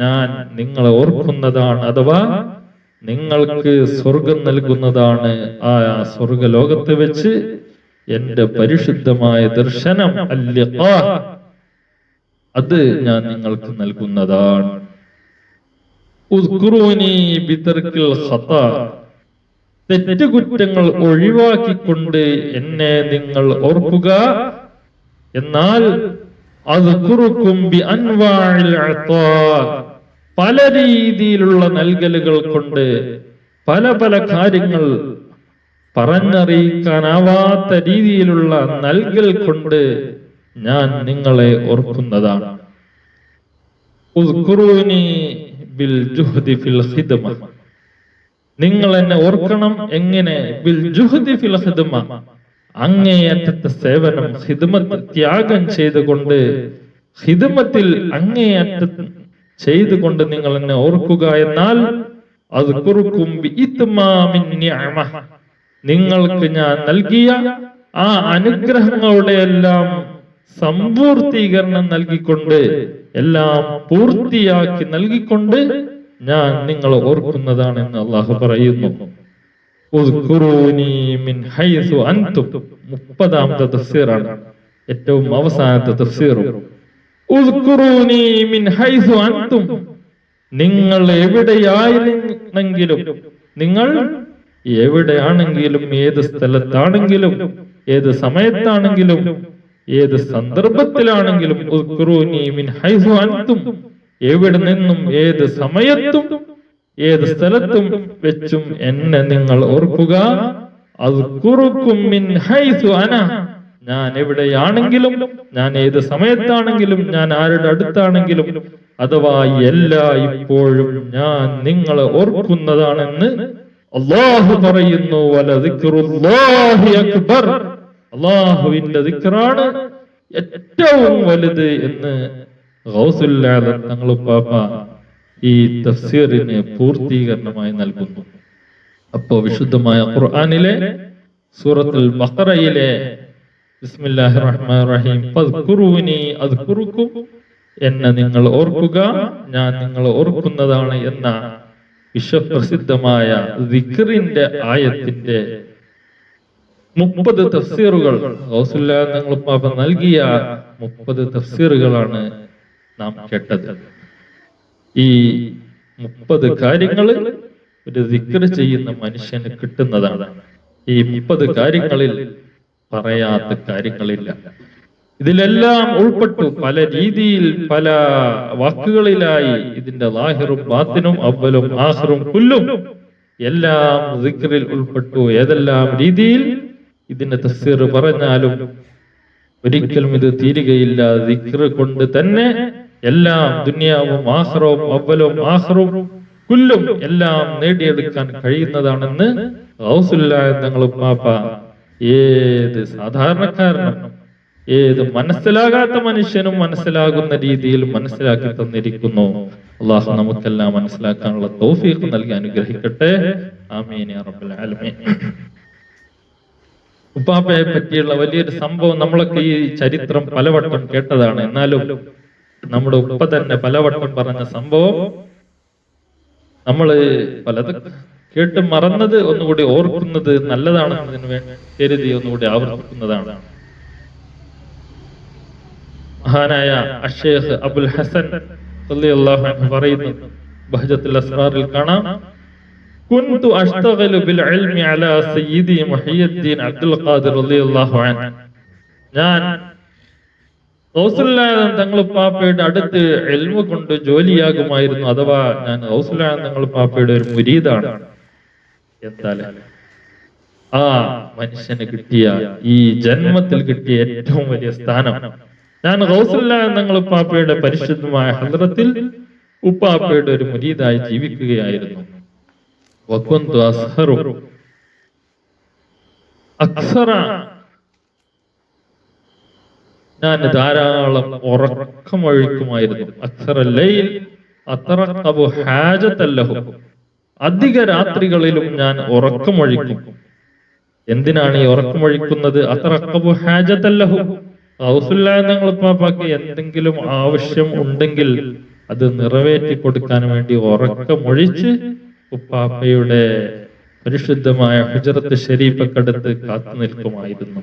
ഞാൻ നിങ്ങളെ ഓർക്കുന്നതാണ്. അഥവാ നിങ്ങൾക്ക് സ്വർഗം നൽകുന്നതാണ്. ആ സ്വർഗലോകത്ത് വെച്ച് എന്റെ പരിശുദ്ധമായ ദർശനം അൽ-ലിഖാ, അത് ഞാൻ നിങ്ങൾക്ക് നൽകുന്നതാണ്. ഉസ്കുറൂനി ബിതർക്കിൽ ഖതാ, തെറ്റുകുറ്റങ്ങൾ ഒഴിവാക്കിക്കൊണ്ട് എന്നെ നിങ്ങൾ ഓർക്കുക. എന്നാൽ അദ്കുറുക്കും ബിഅൻവാഇൽ അതാ, പല രീതിയിലുള്ള നൽകലുകൾ കൊണ്ട്, പല പല കാര്യങ്ങൾ പറഞ്ഞറിയിക്കാനാവാത്ത രീതിയിലുള്ള നൽകൽ കൊണ്ട് ഞാൻ നിങ്ങളെ ഓർക്കുന്നതാണ്. ഉസ്കുറൂനി ബിൽ ജുഹ്ദി ഫിൽ ഖിദ്മ, നിങ്ങൾ എന്നെ ഓർക്കണം. എങ്ങനെ? ബിൽ ജുഹ്ദി ഫിൽ ഖിദ്മ, അങ്ങേയറ്റത്തെ സേവനം, ഖിദ്മത്ത് ത്യാഗം ചെയ്തുകൊണ്ട്, ഖിദ്മത്തിൽ അങ്ങേയറ്റം ചെയ്തുകൊണ്ട് നിങ്ങൾ എന്നെ ഓർക്കുക. എന്നാൽ അദ്കുറുക്കും ബിഇത്മാമിൻ നിഅമ, നിങ്ങൾക്ക് ഞാൻ നൽകിയ ആ അനുഗ്രഹങ്ങളുടെ എല്ലാം സമ്പൂർത്തീകരണം നൽകിക്കൊണ്ട്, എല്ലാം പൂർത്തിയാക്കി നൽകിക്കൊണ്ട് ഞാൻ നിങ്ങളെ ഓർക്കുന്നതാണെന്ന് അള്ളാഹു പറയുന്നു. ഉസ്കുറൂനി മിൻ ഹൈസു അൻതും, 30ാമത്തെ തഫ്സീറാണ്, ഏറ്റവും അവസാനത്തെ തഫ്സീറും. ഉസ്കുറൂനി മിൻ ഹൈസു അൻതും, നിങ്ങൾ എവിടെയായിരുന്നെങ്കിലും, നിങ്ങൾ എവിടെയാണെങ്കിലും, ഏത് സ്ഥലത്താണെങ്കിലും, ഏത് സമയത്താണെങ്കിലും, ഏത് സന്ദർഭത്തിലാണെങ്കിലും, ഉസ്കുറൂനി മിൻ ഹൈസു അൻതും, എവിടെ നിന്നും ഏത് സമയത്തും ഏത് സ്ഥലത്തും വെച്ചും എന്നെ നിങ്ങൾ ഓർക്കുക. അദ്കുറുക്കും മിൻ ഹൈസു അന, ഞാൻ എവിടെയാണെങ്കിലും, ഞാൻ ഏത് സമയത്താണെങ്കിലും, ഞാൻ ആരുടെ അടുത്താണെങ്കിലും, അഥവാ ഇപ്പോഴും ഞാൻ നിങ്ങളെ ഓർക്കുന്നതാണെന്ന് അല്ലാഹു പറയുന്നു. വലദിക്റുല്ലാഹി അക്ബർ, അല്ലാഹുവിന്റെ ദിക്റാണ് ഏറ്റവും വലുത് എന്ന് ഗൗസുൽ ആദം തങ്ങളുപ്പാപ്പ ഈ തഫ്സീറിന് പൂർത്തീകരണമായി നൽകുന്നു. അപ്പോ വിശുദ്ധമായ ഖുർആനിലെ സൂറത്തുൽ ബഖറയിലെ ബിസ്മില്ലാഹിർ റഹ്മാനിർ റഹീം ഫദ്കുറൂനി അദ്കുറുക്കും, എന്നെ നിങ്ങൾ ഓർക്കുക, ഞാൻ നിങ്ങളെ ഓർക്കുന്നതാണ് എന്ന വിശ്വപ്രസിദ്ധമായ ദിക്റിന്റെ ആയത്തിന്റെ 30 തഫ്സീറുകൾ ഗൗസുൽ ആദം തങ്ങളുപ്പാപ്പ നൽകിയ 30 തഫ്സീറുകളാണ് നാം കേട്ടത്. ഈ 30 കാര്യങ്ങൾ ഒരു ദിക്ർ ചെയ്യുന്ന മനുഷ്യന് കിട്ടുന്നതാണ്. ഈ 30 കാര്യങ്ങളിൽ പറയാത്ത കാര്യങ്ങളില്ല. ഇതിലെല്ലാം ഉൾപ്പെട്ടു പല രീതിയിൽ പല വാക്കുകളിലായി ഇതിന്റെ ലാഹിറും ബാത്തിനും അവലും ആഖിറും കുല്ലും എല്ലാം ദിക്റിൽ ഉൾപ്പെട്ടു. ഏതെല്ലാം രീതിയിൽ ഇതിന്റെ തഫ്സീർ പറഞ്ഞാലും ഒരിക്കലും ഇത് തീരുകയില്ല. ദിക്ർ കൊണ്ട് തന്നെ എല്ലാം ദുനിയാവും ആഖിറവും അവലും ആഖിറും കുല്ലും എല്ലാം നേടിയെടുക്കാൻ കഴിയുന്നതാണെന്ന് ഗൗസുൽ ആദം തങ്ങളുപ്പാപ്പ ഏത് സാധാരണക്കാരനും ഏത് മനസ്സിലാകാത്ത മനുഷ്യനും മനസ്സിലാകുന്ന രീതിയിൽ മനസ്സിലാക്കി തന്നിരിക്കുന്നു. അള്ളാഹു നമുക്കെല്ലാം മനസ്സിലാക്കാനുള്ള തൗഫീഖ് നൽകി അനുഗ്രഹിക്കട്ടെ. ആമീൻ യാ റബ്ബൽ ആലമീൻ. ഉപ്പാപ്പയെ പറ്റിയുള്ള വലിയൊരു സംഭവം നമ്മളൊക്കെ ഈ ചരിത്രം പലവട്ടം കേട്ടതാണ്. എന്നാലും നമ്മുടെ ഉപ്പ തന്നെ പലവട്ടം പറഞ്ഞ സംഭവം നമ്മള് പലത് കേട്ട് മറന്നത് ഒന്നുകൂടി ഓർക്കുന്നത് നല്ലതാണെന്നതിന് വേണ്ടി കരുതി ഒന്നുകൂടി ആവർത്തിക്കുന്നതാണ്. മഹാനായ അഷ്ശൈഖ് അബുൽ ഹസൻ റളിയല്ലാഹു അൻഹു പറയുന്നു, ബഹ്ജത്തുൽ അസ്റാറിൽ കാണാം, കുന്തു അഷ്തഗലു ബിൽ ഇൽമി അലാ സയ്യിദി മുഹയ്യിദ്ദീൻ അബ്ദുൽ ഖാദിർ റളിയല്ലാഹു അൻഹു, ഞാൻ ഗൗസുൽ ആദം തങ്ങളുപ്പാപ്പയുടെ അടുത്ത് ഇൽമു കൊണ്ട് ജോലിയാകുമായിരുന്നു. അഥവാ ഞാൻ ഗൗസുൽ ആദം തങ്ങളുപ്പാപ്പയുടെ ഒരു മുരീദാണ്. എന്തായാലും ആ മനുഷ്യന് കിട്ടിയ ഈ ജന്മത്തിൽ കിട്ടിയ ഏറ്റവും വലിയ സ്ഥാനം, ഞാൻ ഗൗസുൽ ആദം തങ്ങളുപ്പാപ്പയുടെ പരിശുദ്ധമായ ഹദ്റത്തിൽ ഉപ്പാപ്പയുടെ ഒരു മുരീദായി ജീവിക്കുകയായിരുന്നു. വകുന്തു അസ്ഹറു അക്സറ, ഞാൻ ധാരാളം ഉറക്കമൊഴിക്കുമായിരുന്നു. അക്സറൽ ലൈൽ അത്രഖബു ഹാജതല്ലഹു, അധിക രാത്രികളിലും ഞാൻ ഉറക്കമൊഴിക്കും. എന്തിനാണ് ഈ ഉറക്കമൊഴിക്കുന്നത്? അത്രഖബു ഹാജതല്ലഹു, ഗൗസുൽ ആദം തങ്ങളുപ്പാപ്പയ്ക്ക് എന്തെങ്കിലും ആവശ്യം ഉണ്ടെങ്കിൽ അത് നിറവേറ്റി കൊടുക്കാൻ വേണ്ടി ഉറക്കമൊഴിച്ച് ഉപ്പാപ്പയുടെ പരിശുദ്ധമായ ഹുജറത്ത് ശരീഫക്കടുത്ത് കാത്തു നിൽക്കുമായിരുന്നു.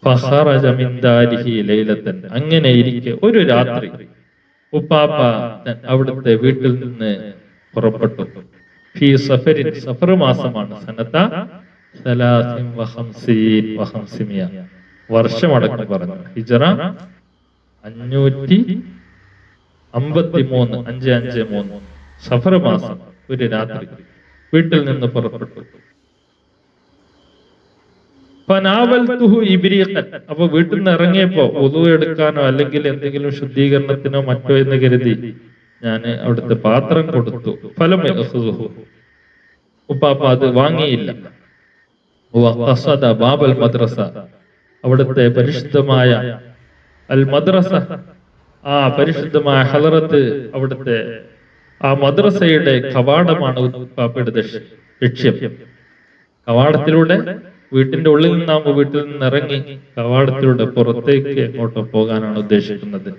ഫഖറജ മിൻ ദാരിഹി ലൈലത്തൻ, അങ്ങനെ ഇരിക്കെ ഒരു രാത്രി ഉപ്പാപ്പ അവിടുത്തെ വീട്ടിൽ നിന്ന് പുറപ്പെട്ടു. ഫീ സഫരിൻ, സഫർ മാസമാണ്, സനത 53 വർഷമടക്കം പറഞ്ഞു. ഹിജറ 553 സഫർ മാസം ഒരു രാത്രി വീട്ടിൽ നിന്ന് പുറപ്പെട്ടു. അപ്പൊ വീട്ടിൽ നിന്ന് ഇറങ്ങിയപ്പോ ഉദു എടുക്കാനോ അല്ലെങ്കിൽ എന്തെങ്കിലും ശുദ്ധീകരണത്തിനോ മറ്റോ എന്ന് കരുതി ഞാൻ അവിടുത്തെ പാത്രം കൊടുത്തു. ഫലം ഉപ്പാപ്പ അത് വാങ്ങിയില്ല. ബാബൽ മദ്രസ, അവിടുത്തെ പരിശുദ്ധമായ അൽ മദ്രസ, ആ പരിശുദ്ധമായ ഹളറത്ത്, അവിടുത്തെ ആ മദ്രസയുടെ കവാടമാണ് ഉപ്പാപ്പയുടെ ലക്ഷ്യം. കവാടത്തിലൂടെ വീട്ടിന്റെ ഉള്ളിൽ നിന്നാകുമ്പോൾ വീട്ടിൽ നിന്ന് ഇറങ്ങി കവാടത്തിലൂടെ പുറത്തേക്ക് എങ്ങോട്ടോ പോകാനാണ് ഉദ്ദേശിക്കുന്നത്.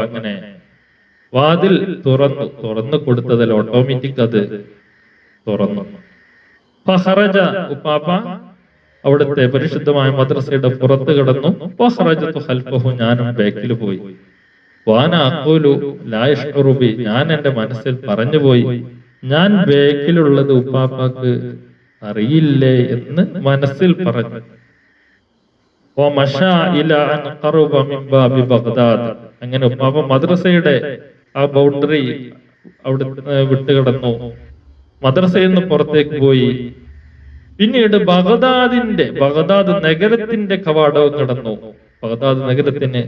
അങ്ങനെ വാതിൽ തുറന്നു കൊടുത്തതിൽ ഓട്ടോമാറ്റിക് അത് തുറന്നു. ഫഖറജ, ഉപ്പാപ്പ അവിടുത്തെ പരിശുദ്ധമായ മദ്രസയുടെ പുറത്ത് കിടന്നു. ഫഖറജതു ഖൽഫഹു, ഞാനും ബാക്കിൽ പോയി. വാന അഖൂലു ലാ യശ്ഉറു ബി, ഞാൻ എന്റെ മനസ്സിൽ പറഞ്ഞുപോയി, ഞാൻ ബാക്കിലുള്ളത് ഉപ്പാപ്പക്ക് അറിയില്ലേ എന്ന് മനസ്സിൽ പറഞ്ഞു. അങ്ങനെ ഉപ്പാപ്പ മദ്രസയുടെ ആ ബൗണ്ടറി അവിടെ വിട്ടുകിടന്നു. മദ്രസയിൽ നിന്ന് പുറത്തേക്ക് പോയി. പിന്നീട് ബഗ്ദാദ് നഗരത്തിന്റെ കവാടവും കടന്നു. ബഗ്ദാദ് നഗരത്തിന്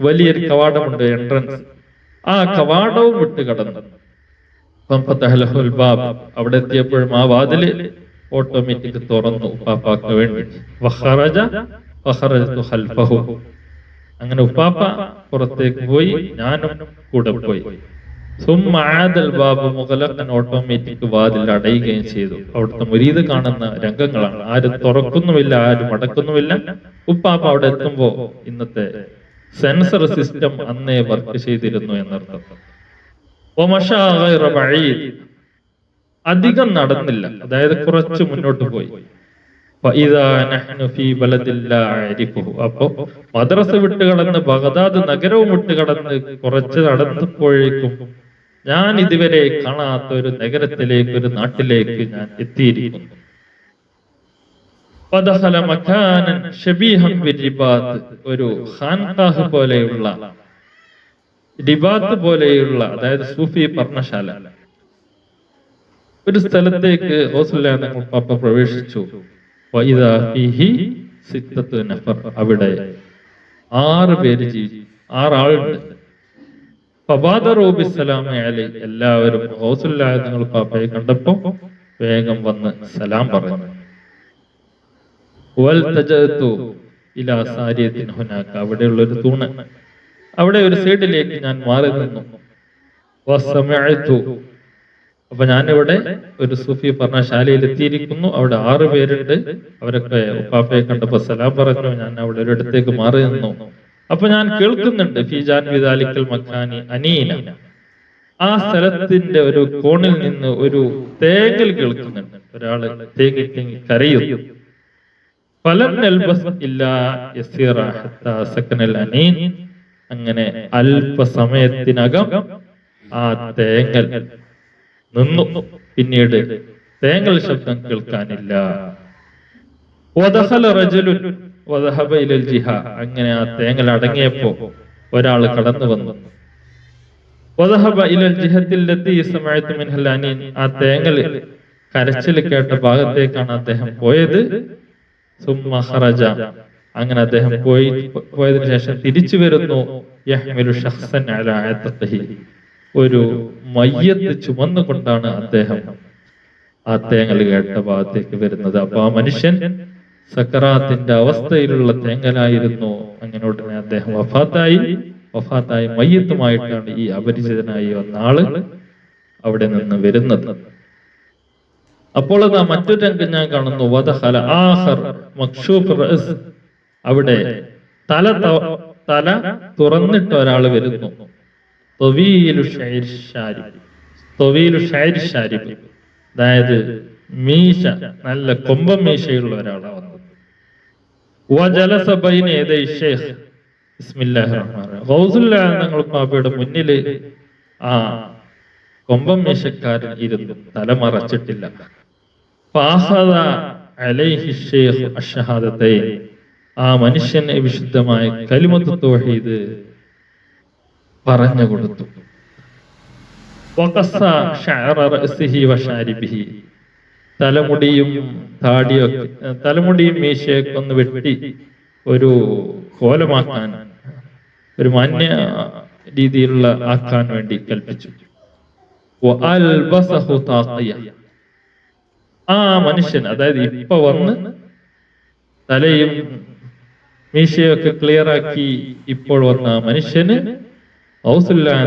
വലിയൊരു കവാടമുണ്ട്, എൻട്രൻസ്. ആ കവാടവും വിട്ട് കടന്നു. അവിടെ എത്തിയപ്പോഴും ആ വാതില് ഓട്ടോമാറ്റിക് തുറന്നു ഉപ്പാപ്പാക്ക് വേണ്ടി. അങ്ങനെ ഉപ്പാപ്പ പുറത്തേക്ക് പോയി, ഞാനും കൂടെ പോയി. ബാബു മുഗലഖൻ, ഓട്ടോമാറ്റിക് വാതിൽ അടയുകയും ചെയ്തു. അവിടുത്തെ മുരീദ് കാണുന്ന രംഗങ്ങളാണ്. ആരും തുറക്കുന്നുമില്ല, ആരും അടക്കുന്നുമില്ല. ഉപ്പാപ്പ അവിടെ എത്തുമ്പോ ഇന്നത്തെ സെൻസർ സിസ്റ്റം അന്നേ വർക്ക് ചെയ്തിരുന്നു എന്നർത്ഥം. അധികം നടന്നില്ല, അതായത് കുറച്ച് മുന്നോട്ട് പോയി. അപ്പോ മദ്രസ വിട്ട് കടന്ന് ബഗ്ദാദ് നഗരവും വിട്ട് കടന്ന് കുറച്ച് നടന്നപ്പോഴേക്കും ഞാൻ ഇതുവരെ കാണാത്ത ഒരു നഗരത്തിലേക്ക്, ഒരു നാട്ടിലേക്ക് ഞാൻ എത്തിയിരിക്കുന്നു. ഒരു ഖാൻഖാഹ് പോലെയുള്ള, റിബാത്ത് പോലെയുള്ള, അതായത് സൂഫി പർണശാല, ഒരു സ്ഥലത്തേക്ക് ഉപ്പാപ്പ പ്രവേശിച്ചു. അവിടെ 6 പേര് 6 ആളുണ്ട്. എല്ലാവരും ഉപ്പാപ്പയെ കണ്ടപ്പോ വേഗം വന്ന് സലാം പറഞ്ഞു. അവിടെയുള്ള ഒരു തൂണ്, അവിടെ ഒരു സൈഡിലേക്ക് ഞാൻ മാറി നിന്നു. അപ്പൊ ഞാനിവിടെ ഒരു സൂഫി പർണശാലയിൽ എത്തിയിരിക്കുന്നു. അവിടെ 6 പേരുണ്ട്. അവരൊക്കെ ഉപ്പാപ്പയെ കണ്ടപ്പോ സലാം പറഞ്ഞു. ഞാൻ അവിടെ ഒരിടത്തേക്ക് മാറി നിന്നു. അപ്പൊ ഞാൻ കേൾക്കുന്നുണ്ട് അനീന, ആ സ്ഥലത്തിന്റെ ഒരു കോണിൽ നിന്ന് ഒരു തേങ്ങൽ കേൾക്കുന്നുണ്ട്. ഒരാള് തേങ്ങി തേങ്ങി കരയും. അങ്ങനെ അല്പസമയത്തിനകം ആ തേങ്ങൽ നിന്നു. പിന്നീട് തേങ്ങൽ ശബ്ദം കേൾക്കാനില്ല. അങ്ങനെ ആ തേങ്ങൽ അടങ്ങിയപ്പോ ഒരാൾ കടന്നു വന്നു. ആ തേങ്ങൽ കരച്ചിൽ കേട്ട ഭാഗത്തേക്കാണ് അദ്ദേഹം പോയത്. അങ്ങനെ അദ്ദേഹം പോയതിനു ശേഷം തിരിച്ചു വരുന്നു. ഒരു മയ്യത്ത് ചുമന്നുകൊണ്ടാണ് അദ്ദേഹം ആ തേങ്ങൽ കേട്ട ഭാഗത്തേക്ക് വരുന്നത്. അപ്പൊ ആ മനുഷ്യൻ സക്കറാത്തിന്റെ അവസ്ഥയിലുള്ള തേങ്ങലായിരുന്നു. അങ്ങനെ ഉടനെ അദ്ദേഹം വഫാത്തായി മയ്യത്തുമായിട്ടാണ് ഈ അപരിചിതനായി വന്ന ആള് അവിടെ നിന്ന് വരുന്നത്. അപ്പോൾ അതാ മറ്റൊരു രംഗം ഞാൻ കാണുന്നു. അവിടെ തല തുറന്നിട്ട് ഒരാൾ വരുന്നു. അതായത് മീശ, നല്ല കൊമ്പം മീശയുള്ള ഒരാളാണ് വന്നത്. പാപ്പയുടെ മുന്നില് ആ കൊമ്പം മീശക്കാരൻ ഇരുന്നു, തലമറച്ചിട്ടില്ല. ആ മനുഷ്യന് വിശുദ്ധമായ കലിമത്ത് തൗഹീദ് പറഞ്ഞു കൊടുത്തു. തലമുടിയും മീശയൊക്കെ ഒന്ന് വെട്ടി ഒരു കോലമാക്കാൻ, ഒരു മാന്യ രീതിയിലുള്ള ആക്കാൻ വേണ്ടി കൽപ്പിച്ചു. ആ മനുഷ്യൻ, അതായത് ഇപ്പൊ വന്ന് തലയും മീശയൊക്കെ ക്ലിയർ ആക്കി ഇപ്പോൾ വന്ന ആ മനുഷ്യന്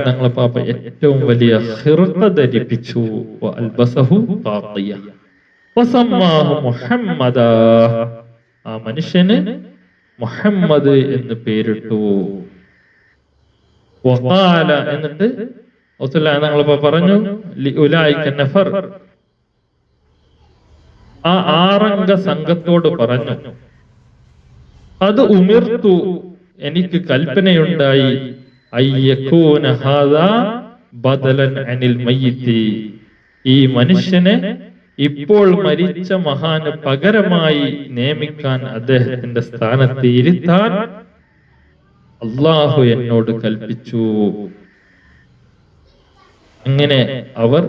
തങ്ങളെ പാപ്പ ഏറ്റവും വലിയ ഖിർഖ ധരിപ്പിച്ചു. ആ മനുഷ്യന് മുഹമ്മദ് എന്ന് പേരിട്ടു. എന്നിട്ട് തങ്ങളെ പാപ്പ പറഞ്ഞു, ആ 6 അംഗ സംഘത്തോട് പറഞ്ഞു, അത് ഉമിർത്തു, എനിക്ക് കൽപ്പനയുണ്ടായി, ഈ മനുഷ്യനെ ഇപ്പോൾ മരിച്ച മഹാന് പകരമായി നിയമിക്കാൻ, അദ്ദേഹത്തിന്റെ സ്ഥാനത്ത് ഇരുത്താൻ അള്ളാഹു എന്നോട് കൽപ്പിച്ചു. അങ്ങനെ അവർ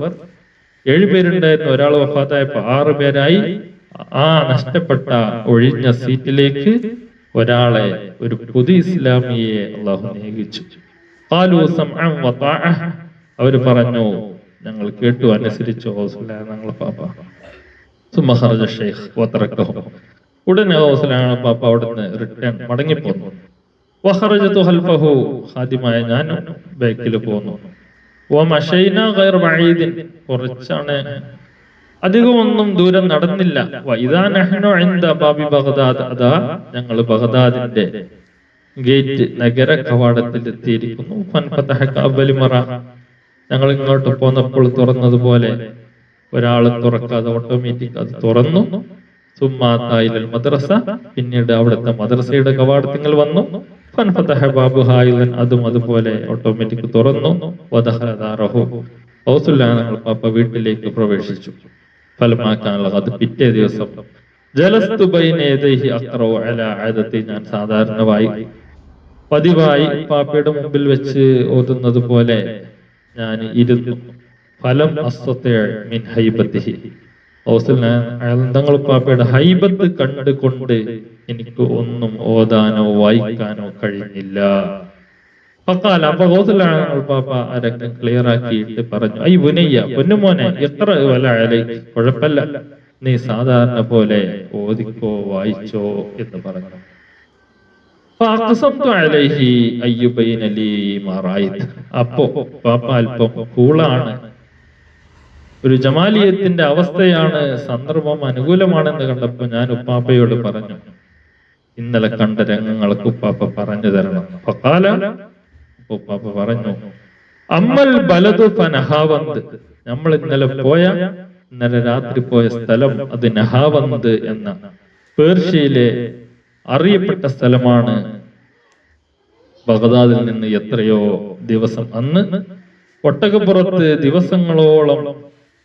7 പേരുണ്ടായിരുന്നു. ഒരാൾ വഫാത്തായപ്പോ 6 പേരായി. ആ നഷ്ടപ്പെട്ട ഒഴിഞ്ഞ സീറ്റിലേക്ക് ഒരാളെ, ഒരു പുതിയ ഇസ്ലാമിയെ അള്ളാഹു നിയോഗിച്ചു. അവര് പറഞ്ഞു, ഞങ്ങൾ കേട്ടു, അനുസരിച്ചു. ഞങ്ങളെ പാപ്പ ഉടനെ പാപ്പ അവിടുന്ന് റിട്ടേൺ മടങ്ങിപ്പോന്നു. വഖറജതു ഖൽഫഹു, ഖാദിമായ ഞാൻ ബാക്കിൽ പോന്നു. വമശൈന ഗൈറ ബഈദിൻ, കുറച്ചാണ്, അധികമൊന്നും ദൂരം നടന്നില്ല. വഇദാ നഹ്നു ഇൻദ ബാബി ബഗ്ദാദ്, അതാ ഞങ്ങൾ ബഗ്ദാദിന്റെ ഗേറ്റ് നഗര കവാടത്തിൽ എത്തിയിരിക്കുന്നു. ഫൻഫതഹ കഅബലി മറ, ഞങ്ങൾ ഇങ്ങോട്ട് പോന്നപ്പോൾ തുറന്നതുപോലെ ഒരാൾ തുറക്കാതെ ഓട്ടോമാറ്റിക് അത് തുറന്നു. സുമ്മാതായിലൽ മദ്രസ, പിന്നീട് അവിടുത്തെ മദ്രസയുടെ കവാടത്തിൽ വന്നു. ഫൻഫതഹ ബാബുഹായിലൻ, അതും അതുപോലെ ഓട്ടോമാറ്റിക് തുറന്നു. വദഖല ദാറഹു, ഔസുല്ലാഹ് പാപ്പ വീട്ടിലേക്ക് പ്രവേശിച്ചു. ഫലമാക്കാനുള്ള അത് പിറ്റേ ദിവസം ജലസ്തു ബൈന യദൈഹി അഖറഉ അലാ അദതി, ഞാൻ സാധാരണമായി പതിവായി പാപ്പയുടെ മുമ്പിൽ വെച്ച് ഓതുന്നത് പോലെ ഞാൻ ഇരുന്നു. ഫലം അസ്തതിഅ മിൻ ഹൈബത്തിഹി, തങ്ങൾ പാപ്പയുടെ ഹൈബത്ത് കണ്ടുകൊണ്ട് എനിക്ക് ഒന്നും ഓതാനോ വായിക്കാനോ കഴിഞ്ഞില്ല. ഫഖാല, അപ്പൊ പാപ്പ അരക്കം ക്ലിയർ ആക്കിയിട്ട് പറഞ്ഞു, ഐ ബുനയ്യ, പൊന്നുമോനെ, ഇഖ്റ വലാ അലൈക്, കുഴപ്പമില്ല, നീ സാധാരണ പോലെ ഓതിക്കോ വായിച്ചോ എന്ന് പറഞ്ഞു. ഫഅഖ്സംതു അലൈഹി അയ്യുബൈന ലീ മാ റഅയ്ത്, അപ്പോ പാപ്പ അല്പം കൂളാണ്, ഒരു ജമാലിയത്തിന്റെ അവസ്ഥയാണ്, സന്ദർഭം അനുകൂലമാണെന്ന് കണ്ടപ്പോൾ ഞാൻ ഉപ്പാപ്പയോട് പറഞ്ഞു, ഇന്നലെ കണ്ട രംഗങ്ങൾക്ക് ഉപ്പാപ്പ പറഞ്ഞു തരണം. ഫഖാല, ഉപ്പാപ്പ പറഞ്ഞു, അമ്മൽ ബലദു ഫനഹാവന്ത്, നമ്മൾ ഇന്നലെ രാത്രി പോയ സ്ഥലം അത് നഹാവന്ത് എന്ന പേർഷ്യയിലെ അറിയപ്പെട്ട സ്ഥലമാണ്. ബഗ്ദാദിൽ നിന്ന് എത്രയോ ദിവസം, അന്ന് ഒട്ടകപ്പുറത്ത് ദിവസങ്ങളോളം,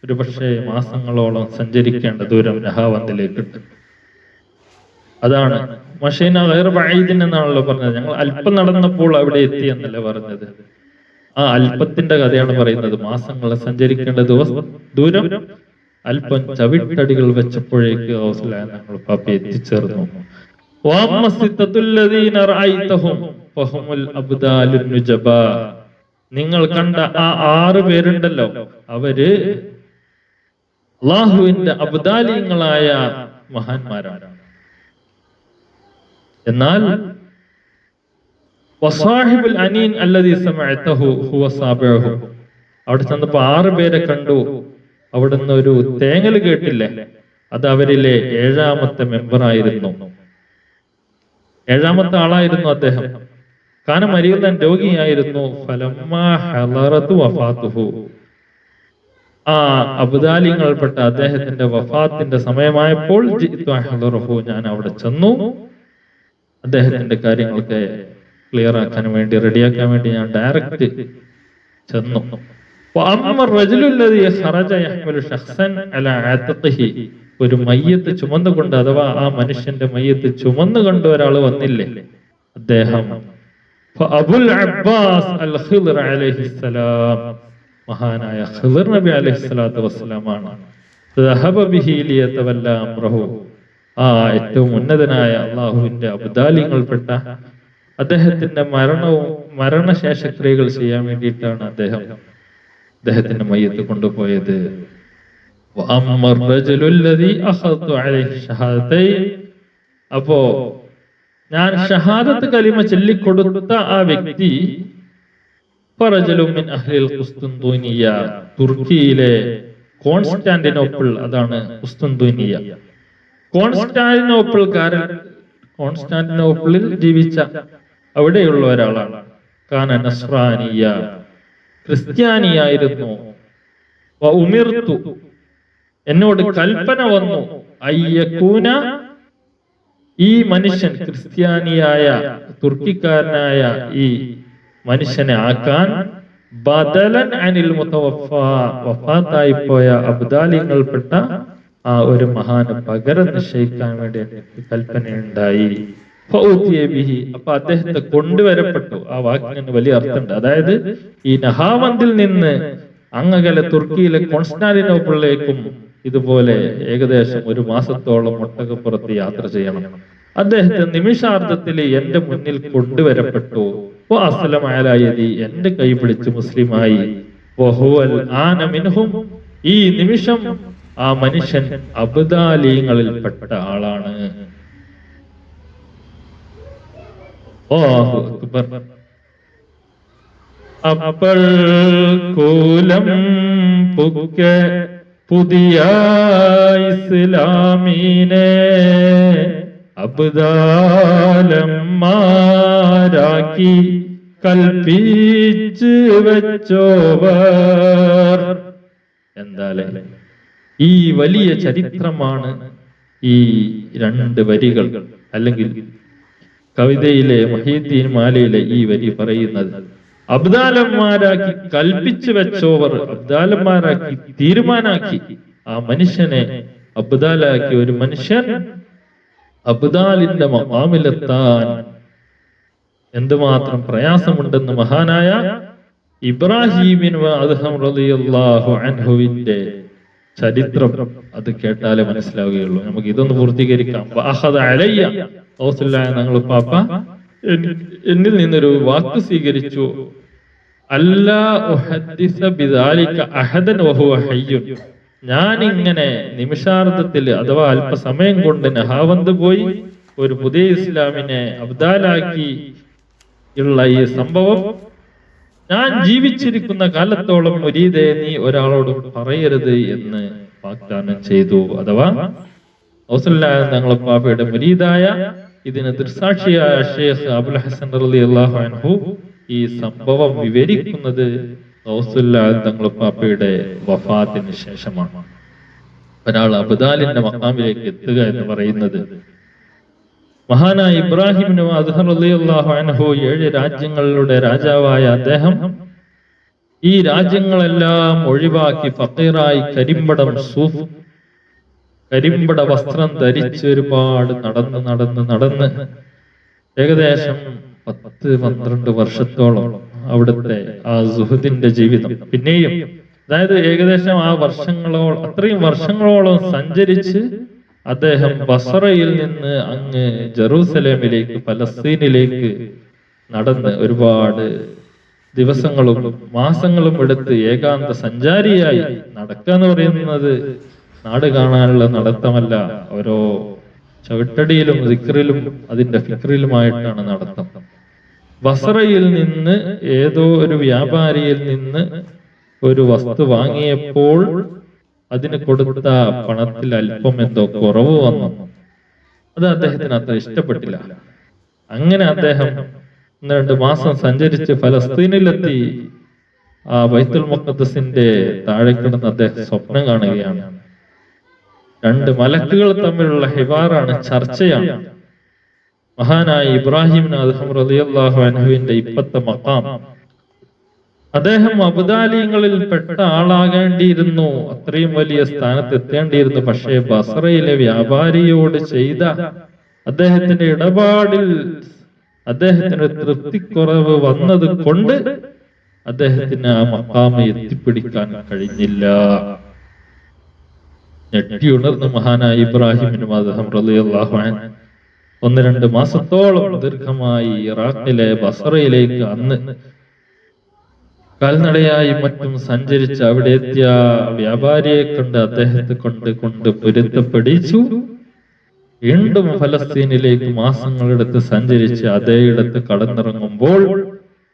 ഒരുപക്ഷെ മാസങ്ങളോളം സഞ്ചരിക്കേണ്ട ദൂരം നഹാവന്തിലേക്ക്. അതാണ് മശൈന ഗൈറ ബഈദിൻ എന്നാണല്ലോ പറഞ്ഞത്. ഞങ്ങൾ അല്പം നടന്നപ്പോൾ അവിടെ എത്തി എന്നല്ല പറഞ്ഞത്. ആ അല്പത്തിന്റെ കഥയാണ് പറയുന്നത്. മാസങ്ങൾ സഞ്ചരിക്കേണ്ട ദൂരം അല്പം ചവിട്ടടികൾ വെച്ചപ്പോഴേക്ക് ഞങ്ങൾ പാപ്പ എത്തിച്ചേർന്നു. നിങ്ങൾ കണ്ട ആ 6 പേരുണ്ടല്ലോ, അവര് അല്ലാഹുവിന്റെ അബ്ദാലിങ്ങളായ മഹാന്മാരാണ്. എന്നാൽ വസാഹിബുൽ അനീൻ അല്ലദീ സമഅതഹു ഹുവ സാബിഉഹു, അവിടെ ചെന്നപ്പോ 6 പേരെ കണ്ടു. അവിടുന്ന് ഒരു തേങ്ങൽ കേട്ടില്ലേ, അത് അവരിലെ 7ാമത്തെ മെമ്പറായിരുന്നു, 7ാമത്തെ ആളായിരുന്നു അദ്ദേഹം. കാന മരീദൻ, രോഗിയായിരുന്നു. ഫലമ്മാ ഹളറതു വഫാത്തുഹു, ആ അബ്ദാലിങ്ങൾപ്പെട്ട അദ്ദേഹത്തിന്റെ വഫാത്തിന്റെ സമയമായപ്പോൾ ജിഅ്തു അഹ്ളറുഹു, ഞാൻ അവിടെ ചെന്നു. അദ്ദേഹത്തിന്റെ കാര്യങ്ങളൊക്കെ ക്ലിയർ ആക്കാൻ വേണ്ടി, റെഡിയാക്കാൻ വേണ്ടി ഞാൻ ഡയറക്റ്റ് ചെന്നു. ഒരു മയ്യത്ത് ചുമന്നുകൊണ്ട്, അഥവാ ആ മനുഷ്യന്റെ മയ്യത്ത് ചുമന്നുകൊണ്ട് ഒരാൾ വന്നില്ലേ, അദ്ദേഹം അബുൽ അബ്ബാസ് അൽ ഖിദ്ർ അലൈഹിസ്സലാം, മഹാനായ ഖിദ്ർ നബി അലൈഹിസ്സലാത്തു വസ്സലാമാണ്. ആ ഏറ്റവും ഉന്നതനായ അള്ളാഹുവിന്റെ അബ്ദാലിങ്ങൾപ്പെട്ട അദ്ദേഹത്തിന്റെ മരണശേഷക്രിയകൾ ചെയ്യാൻ വേണ്ടിയിട്ടാണ് അദ്ദേഹത്തിന്റെ മയ്യത്ത് കൊണ്ടുപോയത്. അപ്പോ ഞാൻ ഷഹാദത്ത് കലിമ ചൊല്ലിക്കൊടുത്ത ആ വ്യക്തി തുർക്കിയിലെ കോൺസ്റ്റാന്റിനോപ്പിൾ, അതാണ് കുസ്തുന്തൂനിയ, കോൺസ്റ്റാന്റിനോപ്പിളിൽ ജീവിച്ച അവിടെയുള്ള ഒരാളാണ്. കാന നസ്രാനിയ, ക്രിസ്ത്യാനിയായിരുന്നു. ഉമിർത്തു, എന്നോട് കൽപ്പന വന്നു, അയ്യകൂന, ഈ മനുഷ്യൻ, ക്രിസ്ത്യാനിയായ തുർക്കിക്കാരനായ ഈ മനുഷ്യനെ ആക്കാൻ, ബദലൻ അനിൽ മുതവഫ, വഫാത്തായി പോയ അബ്ദാലിങ്ങൾപ്പെട്ട ആ ഒരു മഹാന് പകരം നിശ്ചയിക്കാൻ വേണ്ടി കൽപ്പനയുണ്ടായി. അപ്പൊ അദ്ദേഹത്തെ കൊണ്ടുവരപ്പെട്ടു. ആ വാക്കിന് വലിയ അർത്ഥമുണ്ട്. അതായത് ഈ നഹാവന്തിൽ നിന്ന് അങ്ങകലെ തുർക്കിയിലെ കോൺസ്റ്റാന്റിനോപ്പിളിലേക്കും ഇതുപോലെ ഏകദേശം 1 മാസത്തോളം ഒട്ടകപ്പുറത്ത് യാത്ര ചെയ്യണം. അദ്ദേഹത്തെ നിമിഷാർദ്ധത്തിൽ എന്റെ മുന്നിൽ കൊണ്ടുവരപ്പെട്ടു. എന്റെ കൈ പിടിച്ച് മുസ്ലിമായി. ഈ നിമിഷം ആ മനുഷ്യൻ അബ്ദാലിങ്ങളിൽ പെട്ട ആളാണ്. അല്ലാഹു അക്ബർ. അപ്പോൾ കൂലം പുക്ക പുതിയ ഇസ്ലാമീനെ അബ്ദാലന്മാരാക്കി കൽപ്പിച്ച് വെച്ചോവർ. എന്തായാലും ഈ വലിയ ചരിത്രമാണ് ഈ രണ്ട് വരികൾ, അല്ലെങ്കിൽ കവിതയിലെ മുഹീദ്ദീൻ മാലയിലെ ഈ വരി പറയുന്നത്. അബ്ദാലന്മാരാക്കി കൽപ്പിച്ചു വെച്ചോവർ, അബ്ദാലന്മാരാക്കി തീരുമാനാക്കി, ആ മനുഷ്യനെ അബ്ദാലാക്കി. ഒരു മനുഷ്യൻ അബ്ദാലിന്റെ മഖാമിലെത്താൻ എന്തുമാത്രം പ്രയാസമുണ്ടെന്ന് മഹാനായ ഇബ്രാഹിമിൻ അദ്ഹം റളിയല്ലാഹു അൻഹുവിന്റെ ചരിത്രം അത് കേട്ടാലേ മനസ്സിലാവുകയുള്ളൂ. നമുക്ക് ഇതൊന്ന് പൂർത്തീകരിക്കാം. ഞങ്ങൾ പാപ്പ എന്നിൽ നിന്നൊരു വാക്ക് സ്വീകരിച്ചു, ഞാൻ ഇങ്ങനെ നിമിഷാർദ്ധത്തിൽ അഥവാ അല്പസമയം കൊണ്ട് നഹാവന്ത് പോയി ഒരു പുതിയ ഇസ്ലാമിനെ അബ്ദാലാക്കി ഉള്ള ഈ സംഭവം ഞാൻ ജീവിച്ചിരിക്കുന്ന കാലത്തോളം മുരീദേ നീ ഒരാളോട് പറയരുത് എന്ന് വാഗ്ദാനം ചെയ്തു. അഥവാ തങ്ങളുടെ പാപ്പയുടെ മുരീദായ, ഇതിന് ദൃസാക്ഷിയായ ഷേഖ് അബുൽ ഹസൻ റളിയല്ലാഹു അൻഹു ഈ സംഭവം വിവരിക്കുന്നത് തങ്ങളുടെ പാപ്പയുടെ വഫാത്തിന് ശേഷമാണ്. ഒരാൾ അബ്ദാലിന്റെ മഖാമിലേക്ക് എത്തുക എന്ന് പറയുന്നത്. മഹാനായ ഇബ്രാഹിം അദ്ഹം റളിയല്ലാഹു അൻഹു 7 രാജ്യങ്ങളുടെ രാജാവായ അദ്ദേഹം ഈ രാജ്യങ്ങളെല്ലാം ഒഴിവാക്കി ഫഖീറായി കരിമ്പട വസ്ത്രം ധരിച്ച് ഒരുപാട് നടന്ന് ഏകദേശം 10-12 വർഷത്തോളം അവിടുത്തെ ആ സുഹൃത്തിന്റെ ജീവിതം. പിന്നെയും അതായത് ഏകദേശം ആ അത്രയും വർഷങ്ങളോളം സഞ്ചരിച്ച് അദ്ദേഹം ബസറയിൽ നിന്ന് അങ്ങ് ജെറൂസലേമിലേക്ക്, ഫലസ്തീനിലേക്ക് നടന്ന് ഒരുപാട് ദിവസങ്ങളും മാസങ്ങളും എടുത്ത് ഏകാന്ത സഞ്ചാരിയായി നടക്കുക എന്ന് പറയുന്നത് നാട് കാണാനുള്ള നടത്തമല്ല. ഓരോ ചവിട്ടടിയിലും ദിക്റിലും അതിന്റെ ഫിക്റിലുമായിട്ടാണ് നടത്തം. ബസറയിൽ നിന്ന് ഏതോ ഒരു വ്യാപാരിയിൽ നിന്ന് ഒരു വസ്തു വാങ്ങിയപ്പോൾ അതിന് കൊടുത്ത പണത്തിൽ അല്പം എന്തോ കുറവ് വന്നു. അത് അദ്ദേഹത്തിന് അത്ര ഇഷ്ടപ്പെട്ടില്ല. അങ്ങനെ അദ്ദേഹം 2 മാസം സഞ്ചരിച്ച് ഫലസ്തീനിലെത്തി. ആ ബൈത്തുൽ മുഖദ്ദസിന്റെ താഴെ കിടന്ന് അദ്ദേഹം സ്വപ്നം കാണുകയാണ്. 2 മലക്കുകൾ തമ്മിലുള്ള ഹിവാറാണ്, ചർച്ചയാണ്. മഹാനായ ഇബ്രാഹിം അദ്ഹം റളിയല്ലാഹു അൻഹുവിന്റെ ഇപ്പത്തെ മഖാം, അദ്ദേഹം അബ്ദാലിങ്ങളിൽ പെട്ട ആളാകേണ്ടിയിരുന്നു, അത്രയും വലിയ സ്ഥാനത്ത് എത്തേണ്ടിയിരുന്നു. പക്ഷേ ബസറയിലെ വ്യാപാരിയോട് ചെയ്ത അദ്ദേഹത്തിന്റെ ഇടപാടിൽ അദ്ദേഹത്തിന് തൃപ്തിക്കുറവ് വന്നത് കൊണ്ട് അദ്ദേഹത്തിന് ആ മഖാമ് എത്തിപ്പിടിക്കാൻ കഴിഞ്ഞില്ല. ഞെട്ടിയുണർന്ന് മഹാനായ ഇബ്രാഹിം അദ്ഹം റളിയല്ലാഹു അൻഹു 1-2 മാസത്തോളം ദീർഘമായി ഇറാഖിലെ ബസറയിലേക്ക് അന്ന് കാൽനടയായി മറ്റും സഞ്ചരിച്ച് അവിടെ എത്തിയ വ്യാപാരിയെ കണ്ട് അദ്ദേഹത്തെ കൊണ്ട് പൊരുത്തപ്പെടിച്ചു. വീണ്ടും ഫലസ്തീനിലേക്ക് മാസങ്ങളെടുത്ത് സഞ്ചരിച്ച് അതേയിടത്ത് കടന്നിറങ്ങുമ്പോൾ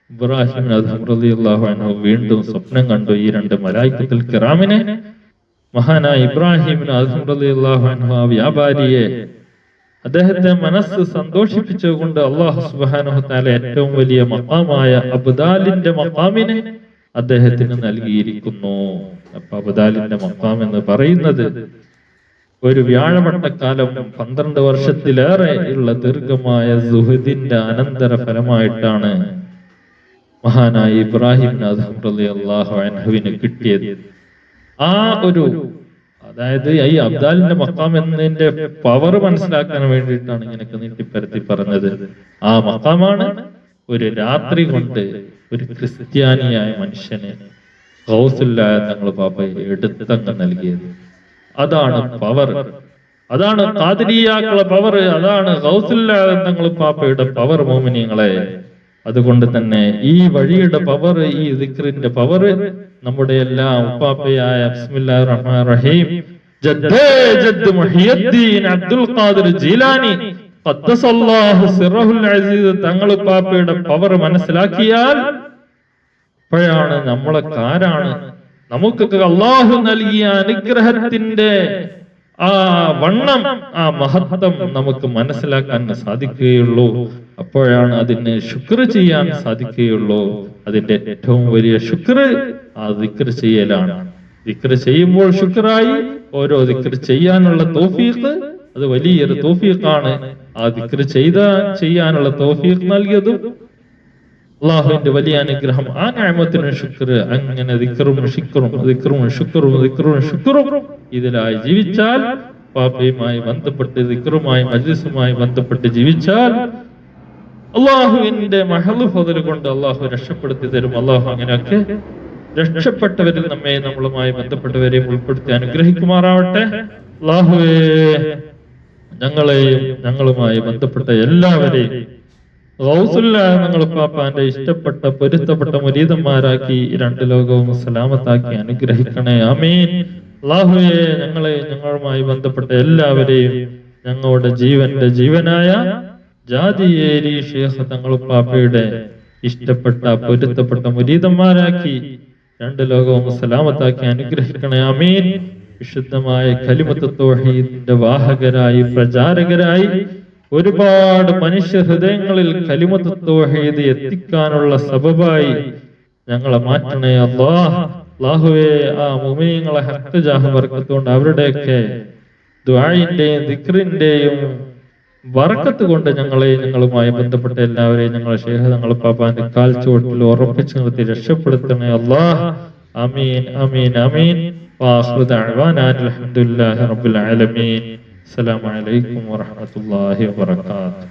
ഇബ്രാഹിം അദ്ഹം റളിയല്ലാഹു അൻഹു വീണ്ടും സ്വപ്നം കണ്ടു ഈ 2 മലായികത്തുൽ കിറാമിനെ. മഹാനായ ഇബ്രാഹിം അദ്ഹം റളിയല്ലാഹു അൻഹു ആ വ്യാപാരിയെ, അദ്ദേഹത്തെ മനസ്സ് സന്തോഷിപ്പിച്ചുകൊണ്ട് അല്ലാഹു സുബ്ഹാനഹു തആല ഏറ്റവും വലിയ മഖാമായ അബ്ദാലിന്റെ മഖാമിനെ അദ്ദേഹത്തിന് നൽകിയിരിക്കുന്നു. അപ്പൊ അബ്ദാലിന്റെ മഖാം എന്ന് പറയുന്നത് ഒരു വ്യാഴവട്ടക്കാലം 12 വർഷത്തിലേറെ ഉള്ള ദീർഘമായ സുഹദിന്റെ അനന്തര ഫലമായിട്ടാണ് മഹാനായ ഇബ്രാഹിം അദ്ഹം റളിയല്ലാഹു അൻഹുവിന് കിട്ടിയത്. ആ ഒരു അതായത് ഈ അബ്ദാലിന്റെ മഖാം എന്നതിന്റെ പവർ മനസ്സിലാക്കാൻ വേണ്ടിയിട്ടാണ് ഇങ്ങനെയൊക്കെ നീട്ടിപ്പരത്തി പറഞ്ഞത്. ആ മഖാമാണ് ഒരു രാത്രി കൊണ്ട് ഒരു ക്രിസ്ത്യാനിയായ മനുഷ്യന് ഗൗസുല്ലാഹ് തങ്ങൾ പാപ്പയെ എടുത്തങ്ങ് നൽകിയത്. അതാണ് പവർ, അതാണ് ഖാദിരിയാക്കളുടെ പവർ, അതാണ് ഗൗസുല്ലാഹ് തങ്ങൾ പാപ്പയുടെ പവർ മോമിനിയങ്ങളെ. അതുകൊണ്ട് തന്നെ ഈ വഴിയുടെ പവർ, ഈ ദിക്റിന്റെ പവർ നമ്മുടെ എല്ലാം ഉപ്പാപ്പയായ ബിസ്മില്ലാഹിർ റഹ്മാനിർ റഹീം ജദ്ദേ ജദ്ദ് മുഹിയുദ്ദീൻ അബ്ദുൽ ഖാദിർ ജീലാനി ഖദ്ദസല്ലാഹു സിറഹുൽ അസീസ് തങ്ങളുപ്പാപ്പയുടെ പവർ മനസ്സിലാക്കിയാൽ അപ്പോഴാണ് നമ്മളൊക്കെ ആരാണ്, നമുക്കൊക്കെ അള്ളാഹു നൽകിയ അനുഗ്രഹത്തിന്റെ ആ വണ്ണം, ആ മഹത്വം നമുക്ക് മനസ്സിലാക്കാൻ സാധിക്കുകയുള്ളൂ. അപ്പോഴാണ് അതിന് ശുക്ർ ചെയ്യാൻ സാധിക്കുകയുള്ളൂ. അതിന്റെ ഏറ്റവും വലിയ ശുക്ർ ആ ദിക്ർ ചെയ്യലാണ്. ദിക്ർ ചെയ്യുമ്പോൾ ശുക്രായി, ഓരോ ദിക്ർ ചെയ്യാനുള്ള തൗഫീഖ്, അത് വലിയൊരു തൗഫീഖാണ്. ആ ദിക്ർ ചെയ്യാനുള്ള തൗഫീഖ് നൽകിയതും അള്ളാഹുവിന്റെ വലിയ അനുഗ്രഹം. ആ നിഅമത്തിന് ശുക്ർ. അങ്ങനെ ദിക്റും ശുക്റും ഇതിലായി ജീവിച്ചാൽ, പാപ്പയുമായി ബന്ധപ്പെട്ട് ദിക്റുമായി മജ്ലിസുമായി ബന്ധപ്പെട്ട് ജീവിച്ചാൽ അള്ളാഹുവിന്റെ മഹദ് ഫദ്ൽ കൊണ്ട് അള്ളാഹു രക്ഷപ്പെടുത്തി തരും. അള്ളാഹു അങ്ങനെയൊക്കെ രക്ഷപ്പെട്ടവരിൽ നമ്മളുമായി ബന്ധപ്പെട്ടവരെയും ഉൾപ്പെടുത്തി അനുഗ്രഹിക്കുമാറാവട്ടെ. അള്ളാഹുവേ, ഞങ്ങളെയും ഞങ്ങളുമായി ബന്ധപ്പെട്ട എല്ലാവരെയും പാപ്പാന്റെ ഇഷ്ടപ്പെട്ട പൊരുത്തപ്പെട്ട മുരീദന്മാരാക്കി രണ്ട് ലോകവും സലാമത്താക്കി അനുഗ്രഹിക്കണേ. ആമീൻ. അല്ലാഹുവേ, ഞങ്ങളുമായി ബന്ധപ്പെട്ട എല്ലാവരെയും ഞങ്ങളുടെ ജീവന്റെ ജീവനായ ജാദിയേരി ശൈഖ് തങ്ങളുപ്പാപ്പയുടെ ഇഷ്ടപ്പെട്ട പൊരുത്തപ്പെട്ട മുരീദന്മാരാക്കി രണ്ട് ലോകവും സലാമത്താക്കി അനുഗ്രഹിക്കണേ. ആമീൻ. വിശുദ്ധമായ കലിമത്ത് തൗഹീദിന്റെ വാഹകരായി, പ്രചാരകരായി ഒരുപാട് മനുഷ്യ ഹൃദയങ്ങളിൽ കലിമത്ത് തൗഹീദ് എത്തിക്കാനുള്ള സബബായി ഞങ്ങളെ മാറ്റണേ അല്ലാഹ്. അല്ലാഹുവേ, ആ മുഅ്മിനീങ്ങളെ ഹഖ് ജാഹ് ബർക്കത്ത് കൊണ്ട് അവരുടെയൊക്കെ ദുആഇന്റെയും ദിക്റിന്റെയും ബർക്കത്ത് കൊണ്ട് ഞങ്ങളുമായി ബന്ധപ്പെട്ട എല്ലാവരെയും ഞങ്ങളെ ശൈഖ് തങ്ങൾ പാപ്പാന്റെ കാൽ ചുവട്ടിൽ ഉറപ്പിച്ചു നിർത്തി രക്ഷപ്പെടുത്തണേ അല്ലാഹ്. ആമീൻ ആമീൻ ആമീൻ. വാഖിറു ദഅവാനാ അൽഹംദുലില്ലാഹി റബ്ബിൽ ആലമീൻ. അസ്സലാമു അലൈക്കും വറഹ്മത്തുള്ളാഹി വബറകാതുഹു.